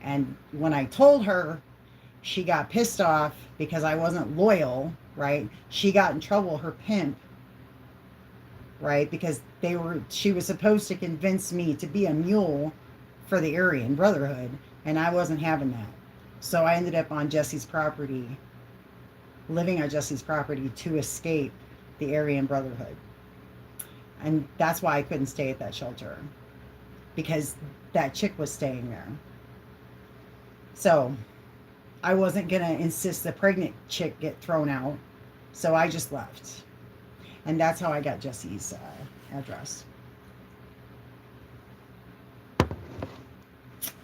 And when I told her, she got pissed off because I wasn't loyal, right? She got in trouble, her pimp, right? Because she was supposed to convince me to be a mule for the Aryan Brotherhood, and I wasn't having that. So I ended up on Jesse's property, living on Jesse's property to escape the Aryan Brotherhood. And that's why I couldn't stay at that shelter, because that chick was staying there. So I wasn't going to insist the pregnant chick get thrown out. So I just left. And that's how I got Jesse's address.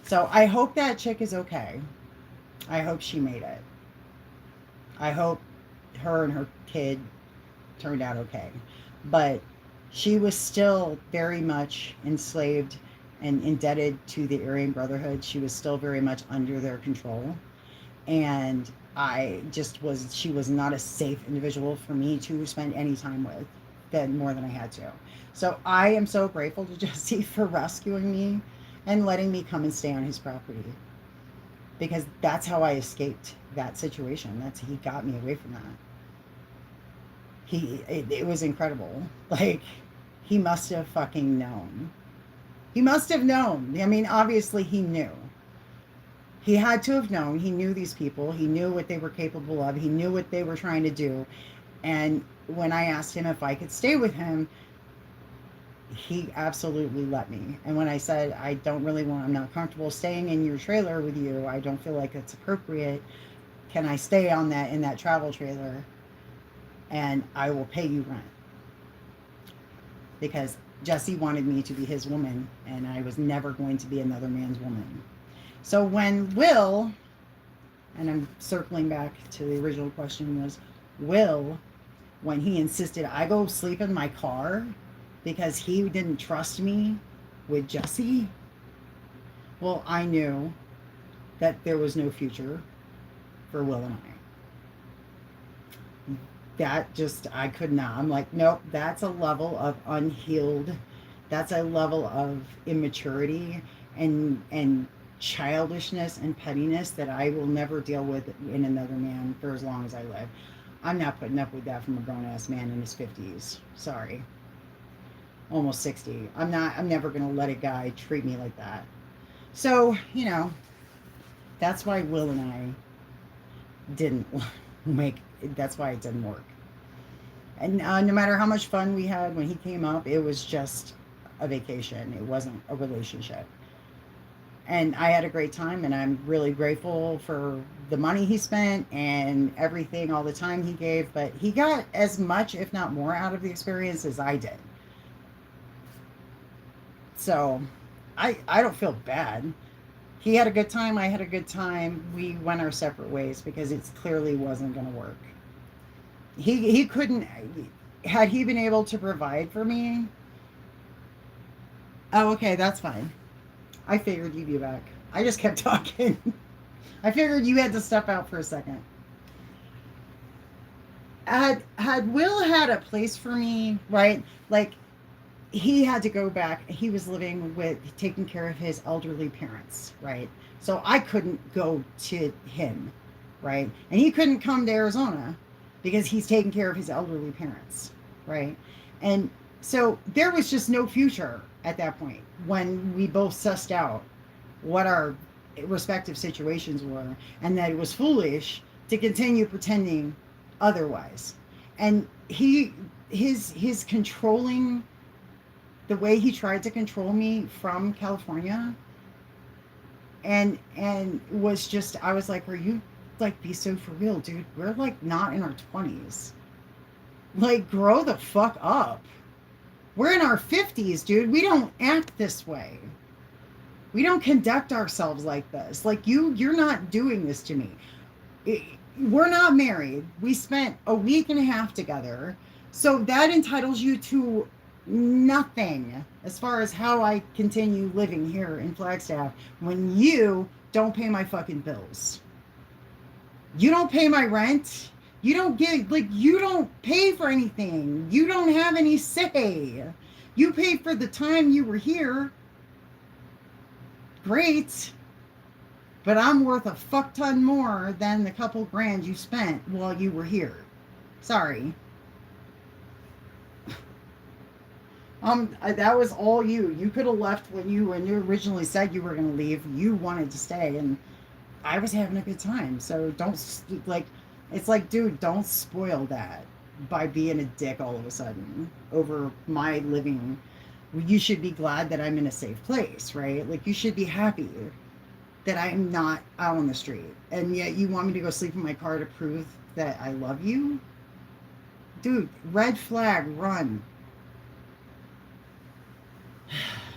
So I hope that chick is okay. I hope she made it. I hope her and her kid turned out okay. But she was still very much enslaved and indebted to the Aryan Brotherhood. She was still very much under their control. And she was not a safe individual for me to spend any time with, more than I had to. So I am so grateful to Jesse for rescuing me and letting me come and stay on his property. Because that's how I escaped that situation. He got me away from that. It was incredible. Like, he must have fucking known. He must have known. I mean, obviously he knew. He had to have known. He knew these people. He knew what they were capable of. He knew what they were trying to do. And when I asked him if I could stay with him, he absolutely let me. And when I said, I'm not comfortable staying in your trailer with you. I don't feel like it's appropriate. Can I stay in that travel trailer? And I will pay you rent. Because Jesse wanted me to be his woman, and I was never going to be another man's woman. So when Will, and I'm circling back to the original question, was Will, when he insisted I go sleep in my car because he didn't trust me with Jesse, well, I knew that there was no future for Will and I. I could not. I'm like, nope, that's a level of unhealed, that's a level of immaturity and childishness and pettiness that I will never deal with in another man for as long as I live. I'm not putting up with that from a grown-ass man in his 50s. Sorry. Almost 60. I'm never going to let a guy treat me like that. So, that's why Will and I that's why it didn't work. And no matter how much fun we had when he came up, it was just a vacation. It wasn't a relationship. And I had a great time, and I'm really grateful for the money he spent and everything, all the time he gave. But he got as much, if not more, out of the experience as I did. So I don't feel bad. He had a good time. I had a good time. We went our separate ways because it clearly wasn't going to work. He couldn't. Had he been able to provide for me? Oh, okay, that's fine. I figured you'd be back. I just kept talking. I figured you had to step out for a second. Had Will had a place for me, right? Like he had to go back. He was living with taking care of his elderly parents, right? So I couldn't go to him, right? And he couldn't come to Arizona because he's taking care of his elderly parents, right? And so there was just no future at that point when we both sussed out what our respective situations were and that it was foolish to continue pretending otherwise. And his controlling, the way he tried to control me from California, and was just, I was like, are you like, be so for real, dude? We're like not in our 20s. Like, grow the fuck up. We're in our 50s, dude. We don't act this way. We don't conduct ourselves like this. Like, you're not doing this to me. We're not married. We spent a week and a half together. So that entitles you to nothing as far as how I continue living here in Flagstaff when you don't pay my fucking bills. You don't pay my rent. You don't get, like, you don't pay for anything. You don't have any say. You paid for the time you were here. Great. But I'm worth a fuck ton more than the couple grand you spent while you were here. Sorry. That was all you. You could have left when you originally said you were going to leave. You wanted to stay, and I was having a good time. So don't, like, it's like, dude, don't spoil that by being a dick all of a sudden over my living. You should be glad that I'm in a safe place, right? Like, you should be happy that I'm not out on the street. And yet you want me to go sleep in my car to prove that I love you? Dude, red flag, run.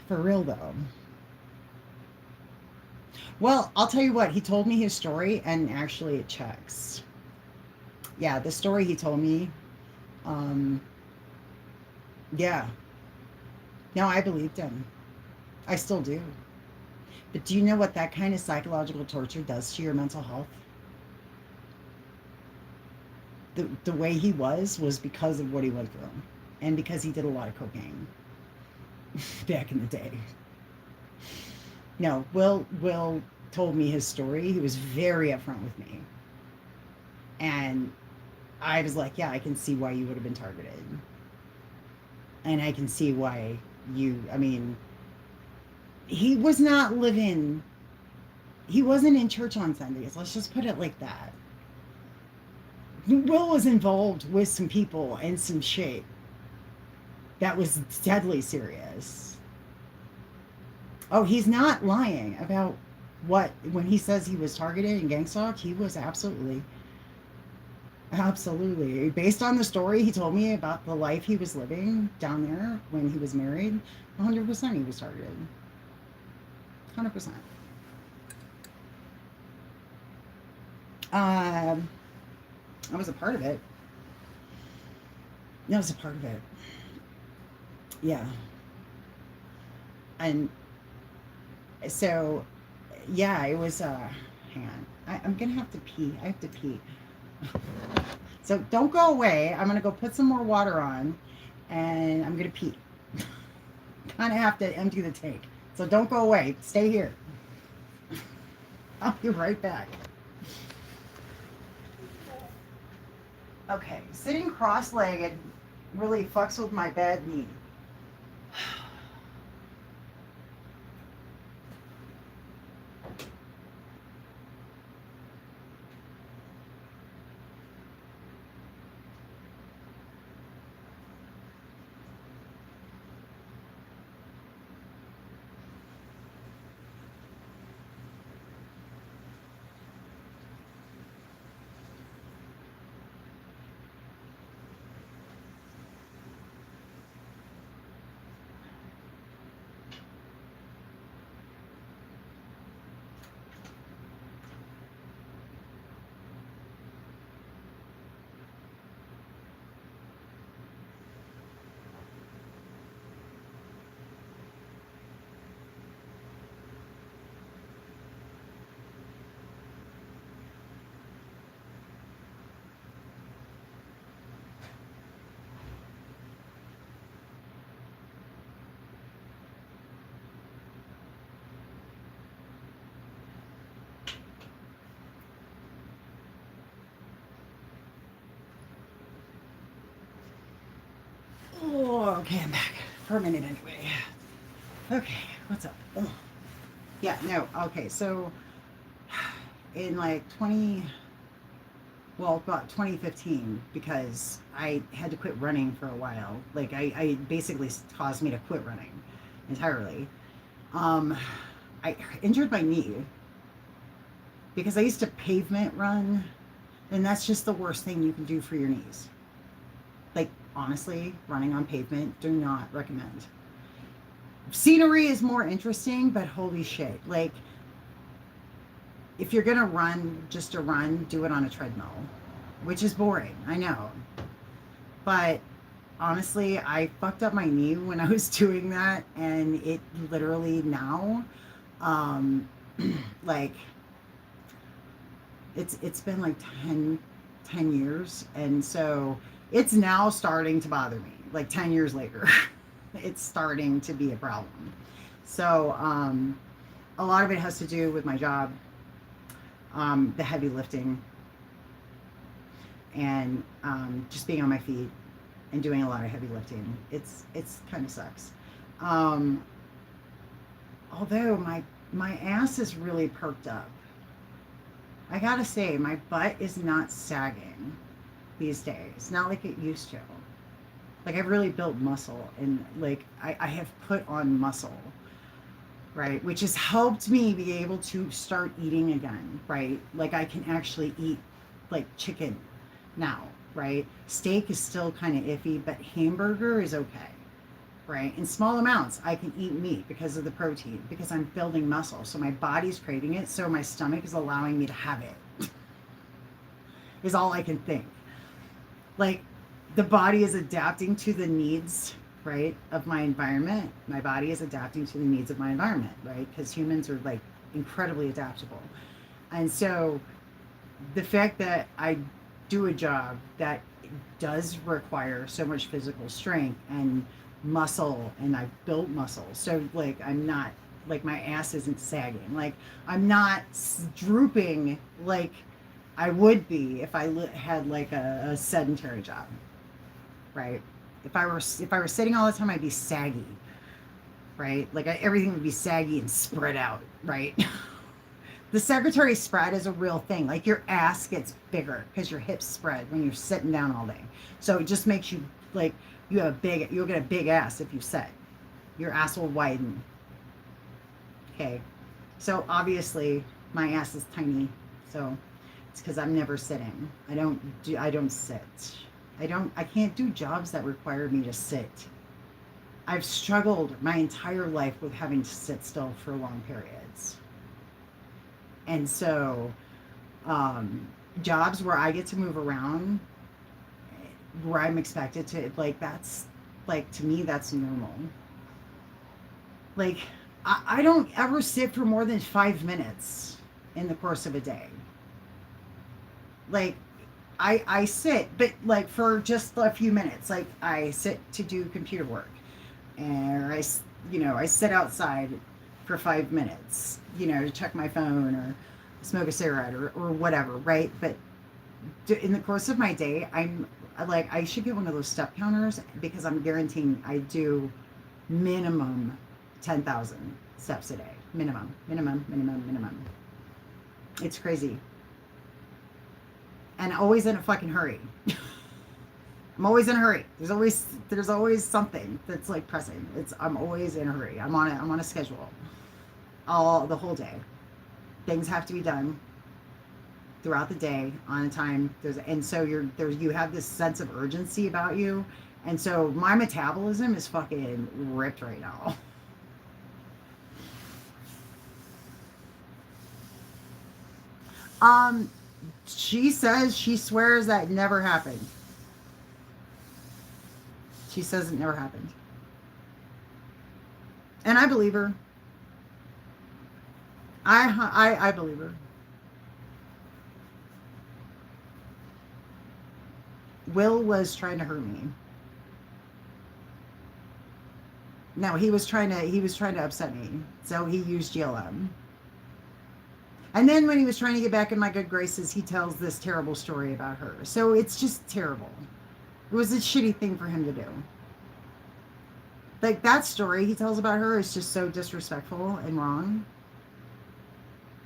For real, though. Well, I'll tell you what, he told me his story, and actually it checks. Yeah, the story he told me, yeah. No, I believed him. I still do. But do you know what that kind of psychological torture does to your mental health? The way he was because of what he went through, and because he did a lot of cocaine back in the day. No, Will told me his story. He was very upfront with me. And I was like, yeah, I can see why you would have been targeted. And I can see why I mean, he was not living, he wasn't in church on Sundays. Let's just put it like that. Will was involved with some people and some shit that was deadly serious. Oh, he's not lying about when he says he was targeted and gang stalked. He was absolutely based on the story he told me about the life he was living down there when he was married. 100% he was targeted. 100%. I was a part of it. I was a part of it. Yeah. And so, yeah, it was, hang on. I'm going to have to pee. I have to pee. So don't go away. I'm going to go put some more water on, and I'm going to pee. Kind of have to empty the tank. So don't go away. Stay here. I'll be right back. Okay, sitting cross-legged really fucks with my bad knee. Okay, I'm back for a minute anyway. Okay, what's up? Oh. Yeah, no, okay, so in like about 2015, because I had to quit running for a while. Like, I basically caused me to quit running entirely. Um, I injured my knee because I used to pavement run, and that's just the worst thing you can do for your knees. Like, honestly, running on pavement, do not recommend. Scenery is more interesting, but holy shit. Like, if you're gonna run just to run, do it on a treadmill, which is boring, I know. But honestly, I fucked up my knee when I was doing that, and it literally now, um, like, it's been like 10 years, and so it's now starting to bother me. Like 10 years later, it's starting to be a problem. So a lot of it has to do with my job, the heavy lifting, and just being on my feet and doing a lot of heavy lifting. It's kind of sucks. Although my ass is really perked up. I gotta say, my butt is not sagging these days. Not like it used to. Like, I've really built muscle, and like I have put on muscle, right? Which has helped me be able to start eating again, right? Like, I can actually eat like chicken now, right? Steak is still kind of iffy, but hamburger is okay, right? In small amounts, I can eat meat because of the protein, because I'm building muscle. So my body's craving it, so my stomach is allowing me to have it, is all I can think. Like, the body is adapting to the needs, right, of my environment. My body is adapting to the needs of my environment, right? Because humans are like incredibly adaptable. And so the fact that I do a job that does require so much physical strength and muscle, and I've built muscle. So like, I'm not, like, my ass isn't sagging. Like, I'm not drooping like I would be if I had like a sedentary job, right? If I were sitting all the time, I'd be saggy, right? Like, everything would be saggy and spread out, right? The secretary spread is a real thing. Like, your ass gets bigger because your hips spread when you're sitting down all day. So it just makes you like, you'll get a big ass if you sit. Your ass will widen. Okay. So obviously my ass is tiny. So it's because I'm never sitting. I don't sit. I can't do jobs that require me to sit. I've struggled my entire life with having to sit still for long periods. And so, jobs where I get to move around, where I'm expected to, like, that's, like, to me, that's normal. Like, I don't ever sit for more than 5 minutes in the course of a day. Like, I sit, but like for just a few minutes. Like, I sit to do computer work, and I sit outside for 5 minutes, to check my phone or smoke a cigarette or whatever, right? But in the course of my day, I'm like, I should get one of those step counters, because I'm guaranteeing I do minimum 10,000 steps a day. Minimum. It's crazy. And always in a fucking hurry. I'm always in a hurry. There's always something that's like pressing. I'm always in a hurry. I'm on a schedule. The whole day. Things have to be done throughout the day on a time. And so you have this sense of urgency about you. And so my metabolism is fucking ripped right now. She swears that never happened. She says it never happened. And I believe her. I believe her. Will was trying to hurt me. No, he was trying to upset me. So he used GLM. And then when he was trying to get back in my good graces, he tells this terrible story about her. So it's just terrible. It was a shitty thing for him to do. Like that story he tells about her is just so disrespectful and wrong.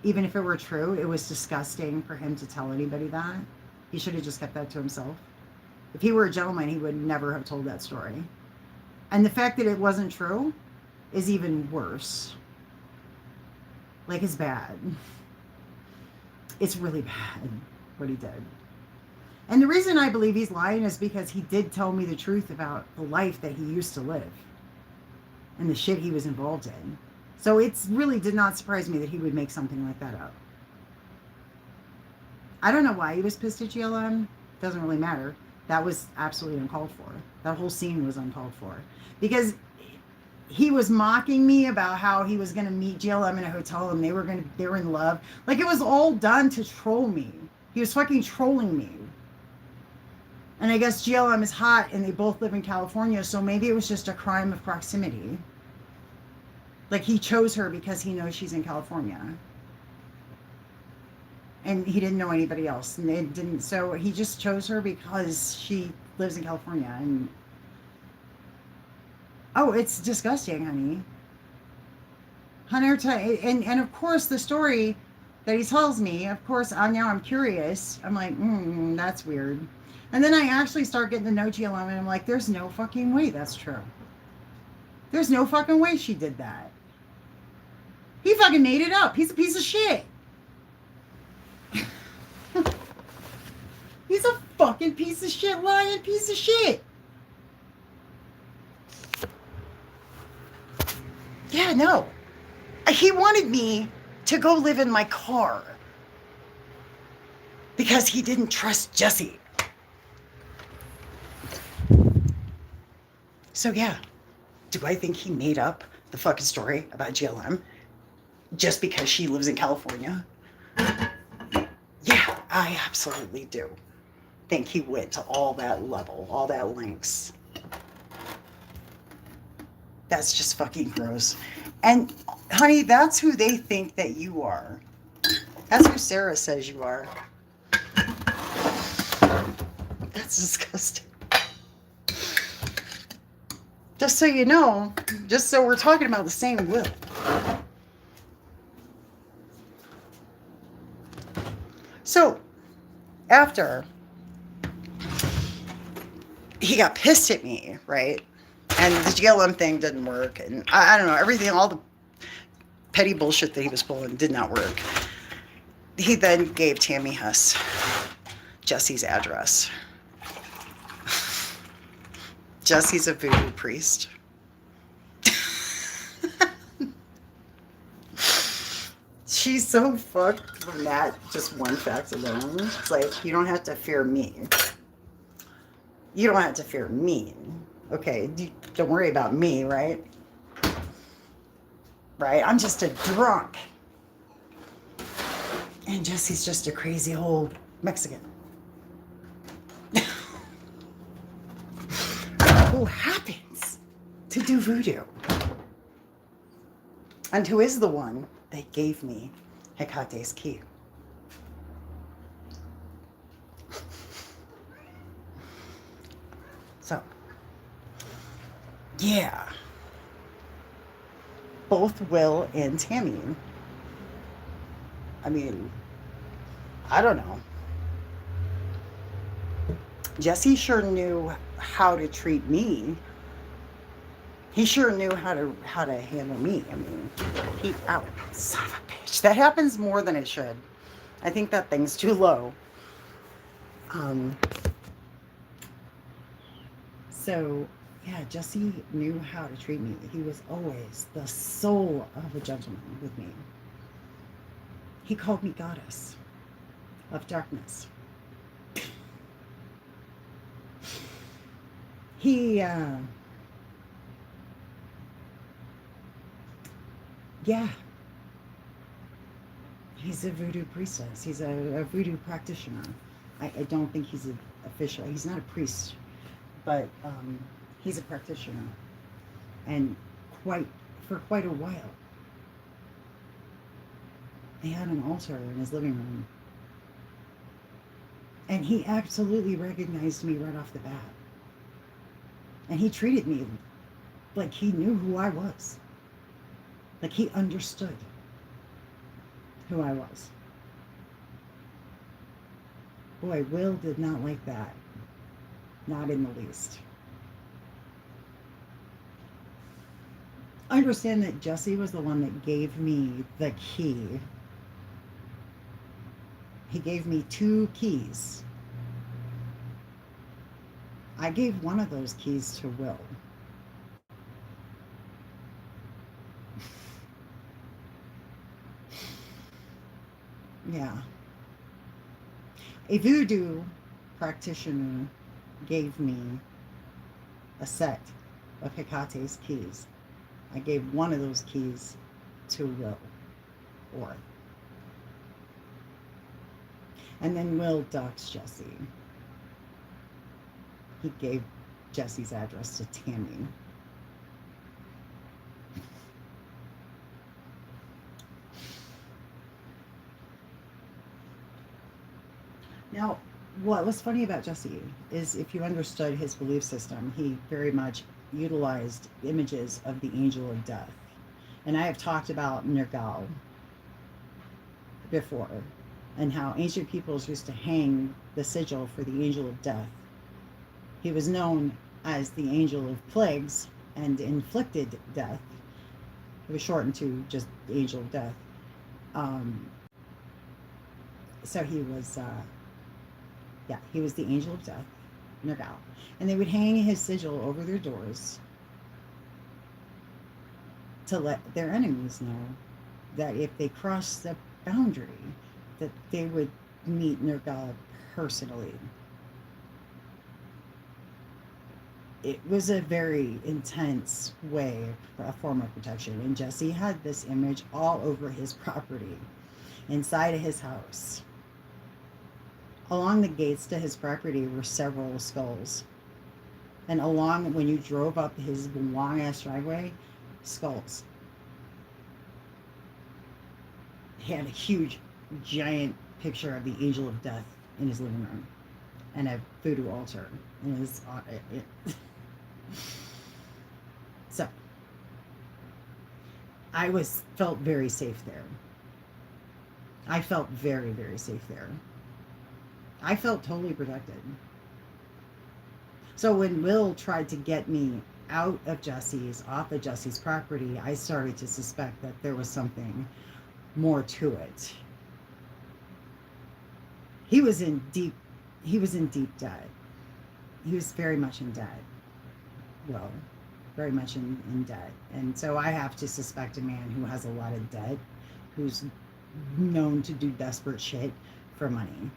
Even if it were true, it was disgusting for him to tell anybody that. He should have just kept that to himself. If he were a gentleman, he would never have told that story. And the fact that it wasn't true is even worse. Like, it's bad. It's really bad what he did. And the reason I believe he's lying is because he did tell me the truth about the life that he used to live and the shit he was involved in. So it really did not surprise me that he would make something like that up. I don't know why he was pissed at GLM. Doesn't really matter. That was absolutely uncalled for. That whole scene was uncalled for. Because he was mocking me about how he was going to meet GLM in a hotel and they were in love. Like, it was all done to troll me. He was fucking trolling me. And I guess GLM is hot and they both live in California, so maybe it was just a crime of proximity. Like, he chose her because he knows she's in California. And he didn't know anybody else. And it didn't, so he just chose her because she lives in California. And oh, it's disgusting, honey. Hunter, and of course the story that he tells me, of course, now I'm curious. I'm like, that's weird. And then I actually start getting to know GLM and I'm like, there's no fucking way that's true. There's no fucking way she did that. He fucking made it up. He's a piece of shit. He's a fucking piece of shit, lying piece of shit. Yeah, no. He wanted me to go live in my car because he didn't trust Jesse. So yeah, do I think he made up the fucking story about GLM just because she lives in California? Yeah, I absolutely do think he went to all that level, all that lengths. That's just fucking gross. And honey, that's who they think that you are. That's who Sarah says you are. That's disgusting. Just so you know, just so we're talking about the same Will. So, after he got pissed at me, right? And the GLM thing didn't work. And I don't know, everything, all the petty bullshit that he was pulling did not work. He then gave Tammy Hess Jesse's address. Jesse's a voodoo priest. She's so fucked from that, just one fact alone. It's like, you don't have to fear me. You don't have to fear me. Okay, don't worry about me, right? Right? I'm just a drunk. And Jesse's just a crazy old Mexican. Who happens to do voodoo. And who is the one that gave me Hecate's key. So, yeah. Both Will and Tammy. I mean, I don't know. Jesse sure knew how to treat me. He sure knew how to handle me. I mean, ow, son of a bitch. That happens more than it should. I think that thing's too low. So, yeah, Jesse knew how to treat me. He was always the soul of a gentleman with me. He called me goddess of darkness. Yeah. He's a voodoo priestess. He's a voodoo practitioner. I don't think he's an official. He's not a priest, but he's a practitioner. And for quite a while, they had an altar in his living room. And he absolutely recognized me right off the bat. And he treated me like he knew who I was. Like he understood who I was. Boy, Will did not like that. Not in the least. I understand that Jesse was the one that gave me the key. He gave me 2 keys. I gave one of those keys to Will. Yeah. A voodoo practitioner gave me a set of Hecate's keys. I gave one of those keys to Will Orth. And then Will doxed Jesse. He gave Jesse's address to Tammy. Now, what was funny about Jesse is if you understood his belief system, he very much utilized images of the angel of death. And I have talked about Nergal before and how ancient peoples used to hang the sigil for the angel of death. He was known as the angel of plagues and inflicted death. It was shortened to just the angel of death. So he was, he was the angel of death, Nergal. And they would hang his sigil over their doors to let their enemies know that if they crossed the boundary, that they would meet Nergal personally. It was a very intense way, a form of protection. And Jesse had this image all over his property, inside of his house. Along the gates to his property were several skulls. And along, when you drove up his long-ass driveway, skulls. He had a huge, giant picture of the angel of death in his living room. And a voodoo altar in his... So, I felt very safe there. I felt very, very safe there. I felt totally protected. So when Will tried to get me off of Jesse's property, I started to suspect that there was something more to it. He was in deep debt. He was very much in debt. Well, very much in debt. And so I have to suspect a man who has a lot of debt, who's known to do desperate shit for money.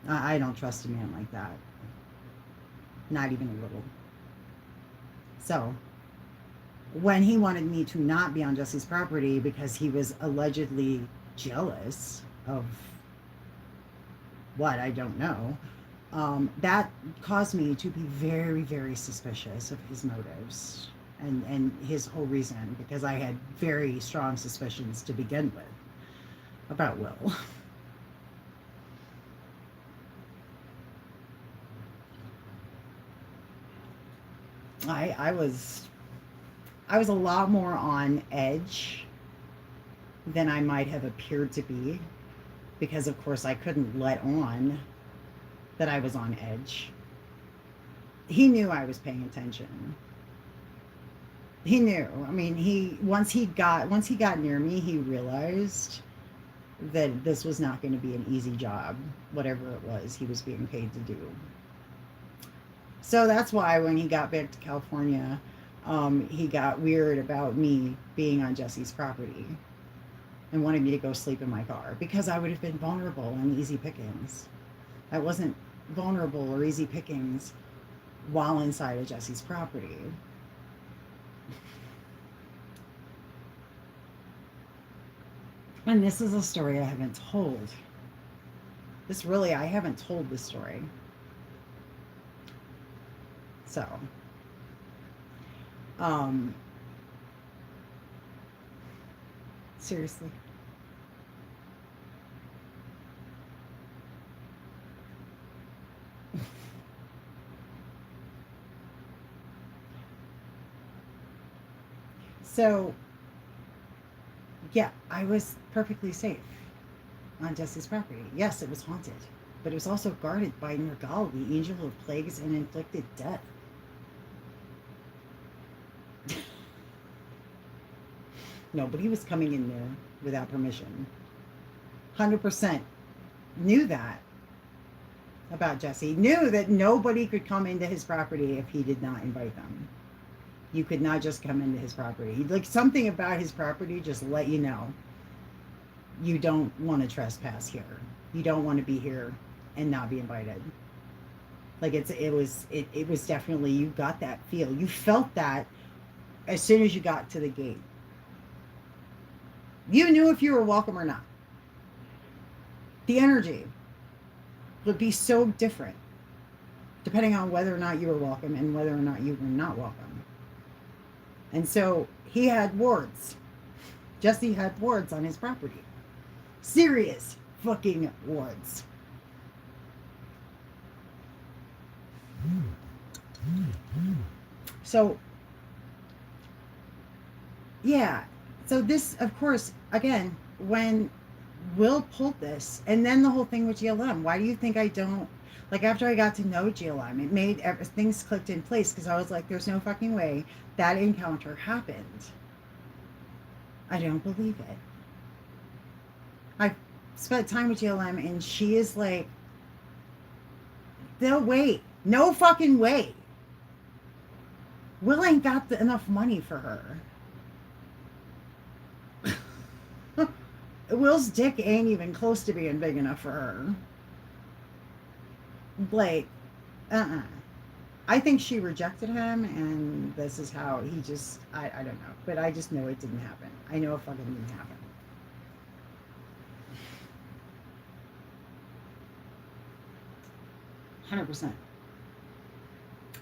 I don't trust a man like that. Not even a little. So, when he wanted me to not be on Jesse's property because he was allegedly jealous of what, I don't know, that caused me to be very, very suspicious of his motives and his whole reason, because I had very strong suspicions to begin with about Will. I was a lot more on edge than I might have appeared to be, because of course I couldn't let on that I was on edge. He knew I was paying attention. He knew. I mean, once he got near me, he realized that this was not going to be an easy job, whatever it was he was being paid to do. So that's why when he got back to California, he got weird about me being on Jesse's property and wanted me to go sleep in my car, because I would have been vulnerable and easy pickings. I wasn't vulnerable or easy pickings while inside of Jesse's property. And this is a story I haven't told. I haven't told this story. So, seriously. So, yeah, I was perfectly safe on Jesse's property. Yes, it was haunted, but it was also guarded by Nergal, the angel of plagues and inflicted death. Nobody was coming in there without permission. 100% knew that about Jesse. Knew that nobody could come into his property if he did not invite them. You could not just come into his property. Like, something about his property just let you know you don't want to trespass here. You don't want to be here and not be invited. Like, it was definitely, you got that feel. You felt that as soon as you got to the gate. You knew if you were welcome or not. The energy would be so different depending on whether or not you were welcome and whether or not you were not welcome. And so he had wards. Jesse had wards on his property. Serious fucking wards. So, yeah. So this, of course, again, when Will pulled this, and then the whole thing with GLM, why do you think I don't, like, after I got to know GLM, it made things clicked in place, because I was like, there's no fucking way that encounter happened. I don't believe it. I spent time with GLM, and she is like, no way, no fucking way. Will ain't got enough money for her. Will's dick ain't even close to being big enough for her. Like, I think she rejected him, and this is how he just, I don't know. But I just know it didn't happen. I know it fucking didn't happen. %.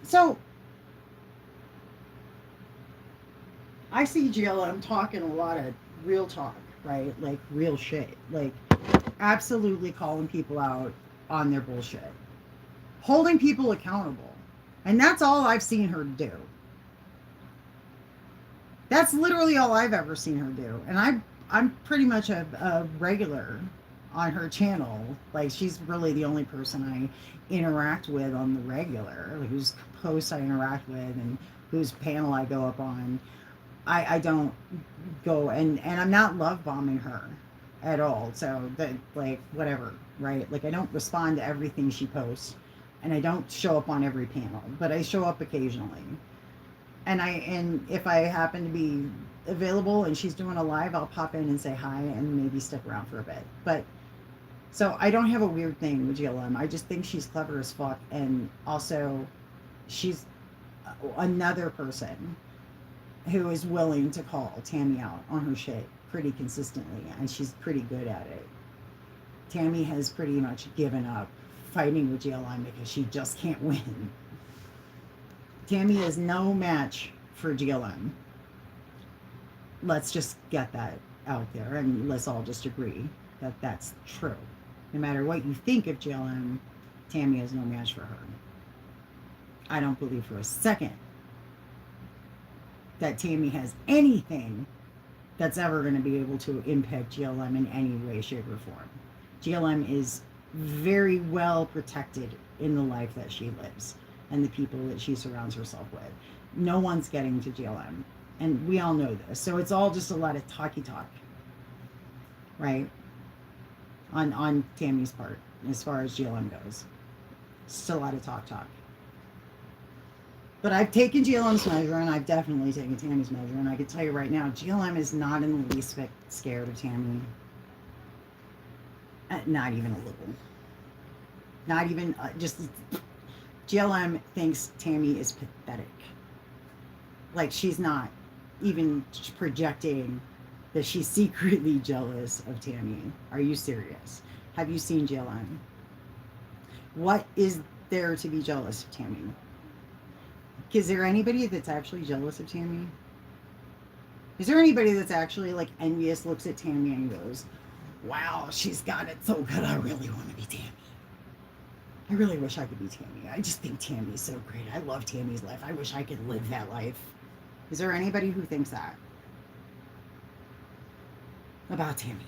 So, I see GLM talking a lot of real talk, right? Like, real shit. Like, absolutely calling people out on their bullshit. Holding people accountable. And that's all I've seen her do. That's literally all I've ever seen her do. And I'm pretty much a regular on her channel. Like, she's really the only person I interact with on the regular, whose posts I interact with and whose panel I go up on. I don't go, and I'm not love bombing her at all. So that, like, whatever, right? Like, I don't respond to everything she posts, and I don't show up on every panel, but I show up occasionally. And if I happen to be available and she's doing a live, I'll pop in and say hi and maybe stick around for a bit. But so I don't have a weird thing with GLM. I just think she's clever as fuck, and also she's another person who is willing to call Tammy out on her shit pretty consistently, and she's pretty good at it. Tammy has pretty much given up fighting with GLM because she just can't win. Tammy is no match for GLM. Let's just get that out there, and let's all just agree that that's true. No matter what you think of GLM, Tammy is no match for her. I don't believe for a second that Tammy has anything that's ever going to be able to impact GLM in any way, shape, or form. GLM is very well protected in the life that she lives and the people that she surrounds herself with. No one's getting to GLM, and we all know this. So it's all just a lot of talky talk, right? On Tammy's part, as far as GLM goes. It's just a lot of talk. But I've taken GLM's measure, and I've definitely taken Tammy's measure, and I can tell you right now, GLM is not in the least bit scared of Tammy. Not even a little. Not even, just, GLM thinks Tammy is pathetic. Like, she's not even projecting that she's secretly jealous of Tammy. Are you serious? Have you seen GLM? What is there to be jealous of Tammy? Is there anybody that's actually jealous of Tammy? Is there anybody that's actually, like, envious, looks at Tammy and goes, wow, she's got it so good, I really want to be Tammy. I really wish I could be Tammy. I just think Tammy's so great. I love Tammy's life. I wish I could live that life. Is there anybody who thinks that? about Tammy.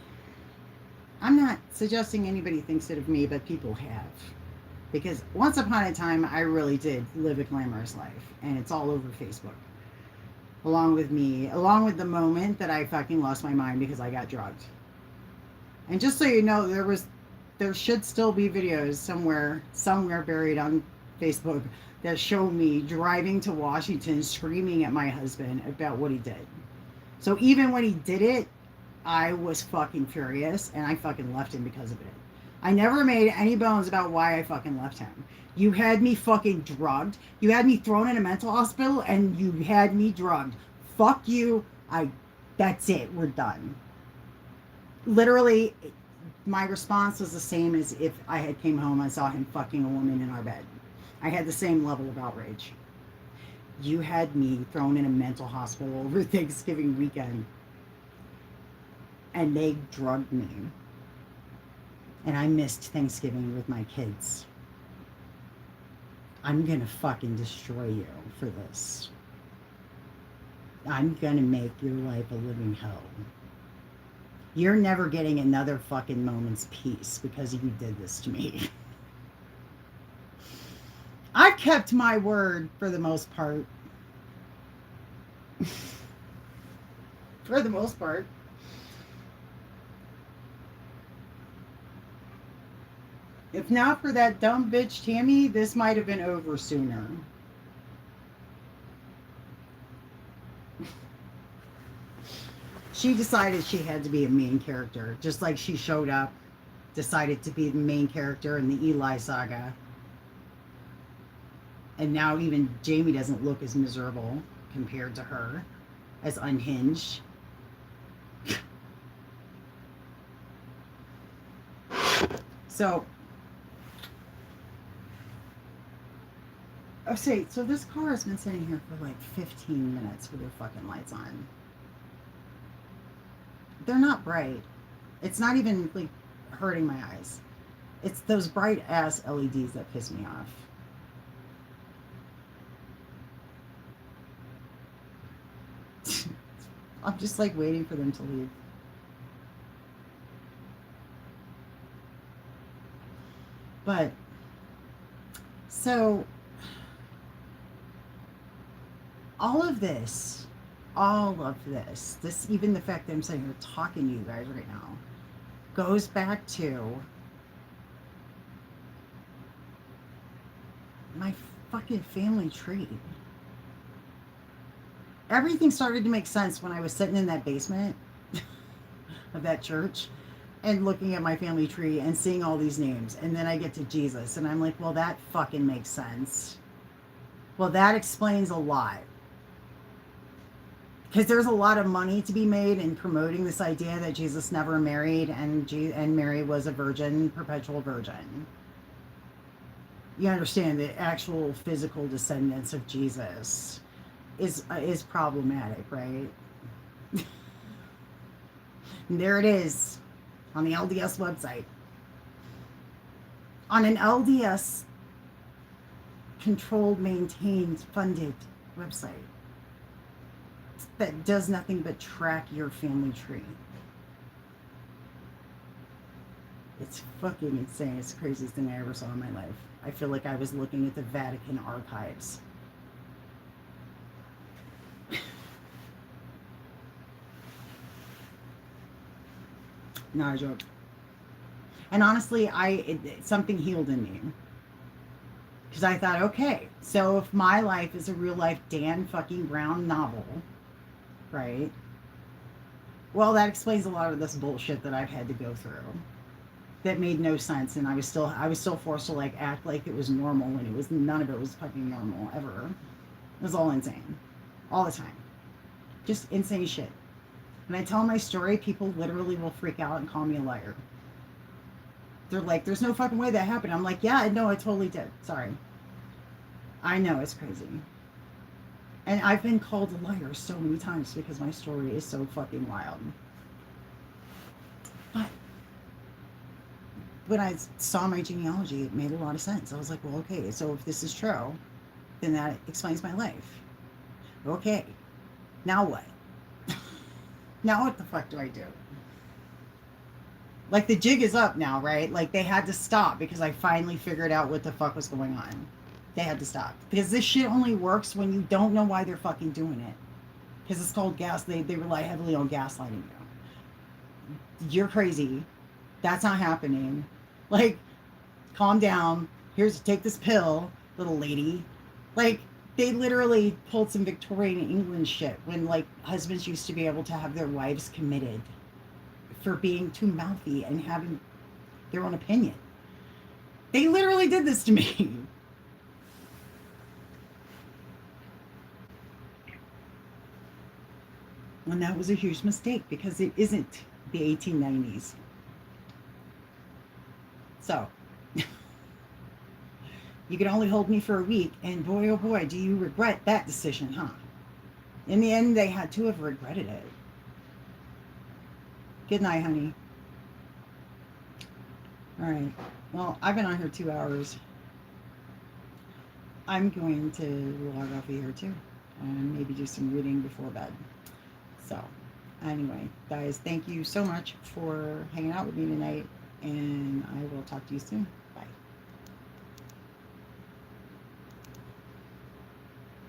I'm not suggesting anybody thinks it of me, but people have. Because once upon a time, I really did live a glamorous life, and it's all over Facebook. Along with me, along with the moment that I fucking lost my mind because I got drugged. And just so you know, there should still be videos somewhere buried on Facebook that show me driving to Washington screaming at my husband about what he did. So even when he did it, I was fucking furious and I fucking left him because of it. I never made any bones about why I fucking left him. You had me fucking drugged. You had me thrown in a mental hospital and you had me drugged. Fuck you. That's it. We're done. Literally, my response was the same as if I had came home and saw him fucking a woman in our bed. I had the same level of outrage. You had me thrown in a mental hospital over Thanksgiving weekend. And they drugged me. And I missed Thanksgiving with my kids. I'm gonna fucking destroy you for this. I'm gonna make your life a living hell. You're never getting another fucking moment's peace because you did this to me. I've kept my word for the most part. For the most part. If not for that dumb bitch Tammy, this might have been over sooner. She decided she had to be a main character, just like she showed up, decided to be the main character in the Eli saga. And now even Jamie doesn't look as miserable compared to her, as unhinged. So, oh, see, so this car has been sitting here for like 15 minutes with their fucking lights on. They're not bright. It's not even like hurting my eyes. It's those bright ass LEDs that piss me off. I'm just like waiting for them to leave. But, so, all of this, even the fact that I'm sitting here talking to you guys right now, goes back to my fucking family tree. Everything started to make sense when I was sitting in that basement of that church and looking at my family tree and seeing all these names. And then I get to Jesus and I'm like, well, that fucking makes sense. Well, that explains a lot. Because there's a lot of money to be made in promoting this idea that Jesus never married and Mary was a virgin, perpetual virgin. You understand the actual physical descendants of Jesus is problematic, right? And there it is on the LDS website. On an LDS controlled, maintained, funded website that does nothing but track your family tree. It's fucking insane. It's the craziest thing I ever saw in my life. I feel like I was looking at the Vatican archives. Not a joke. And honestly, something healed in me. Because I thought, okay, so if my life is a real life Dan fucking Brown novel, right? Well, that explains a lot of this bullshit that I've had to go through. That made no sense, and I was still forced to like act like it was normal when it was none of it was fucking normal ever. It was all insane, all the time, just insane shit. When I tell my story, people literally will freak out and call me a liar. They're like, "There's no fucking way that happened." I'm like, "Yeah, no, I totally did. Sorry. I know it's crazy." And I've been called a liar so many times because my story is so fucking wild. But when I saw my genealogy, it made a lot of sense. I was like, well, okay, so if this is true, then that explains my life. Okay, now what? Now what the fuck do I do? Like the jig is up now, right? Like they had to stop because I finally figured out what the fuck was going on. They had to stop because this shit only works when you don't know why they're fucking doing it. Because it's called gas. They rely heavily on gaslighting you. You're crazy. That's not happening. Like, calm down. Here's take this pill, little lady. Like, they literally pulled some Victorian England shit when like husbands used to be able to have their wives committed for being too mouthy and having their own opinion. They literally did this to me. And that was a huge mistake because it isn't the 1890s. So, you can only hold me for a week, and boy, oh boy, do you regret that decision, huh? In the end, they had to have regretted it. Good night, honey. All right. Well, I've been on here 2 hours. I'm going to log off of here too, and maybe do some reading before bed. So, anyway, guys, thank you so much for hanging out with me tonight, and I will talk to you soon.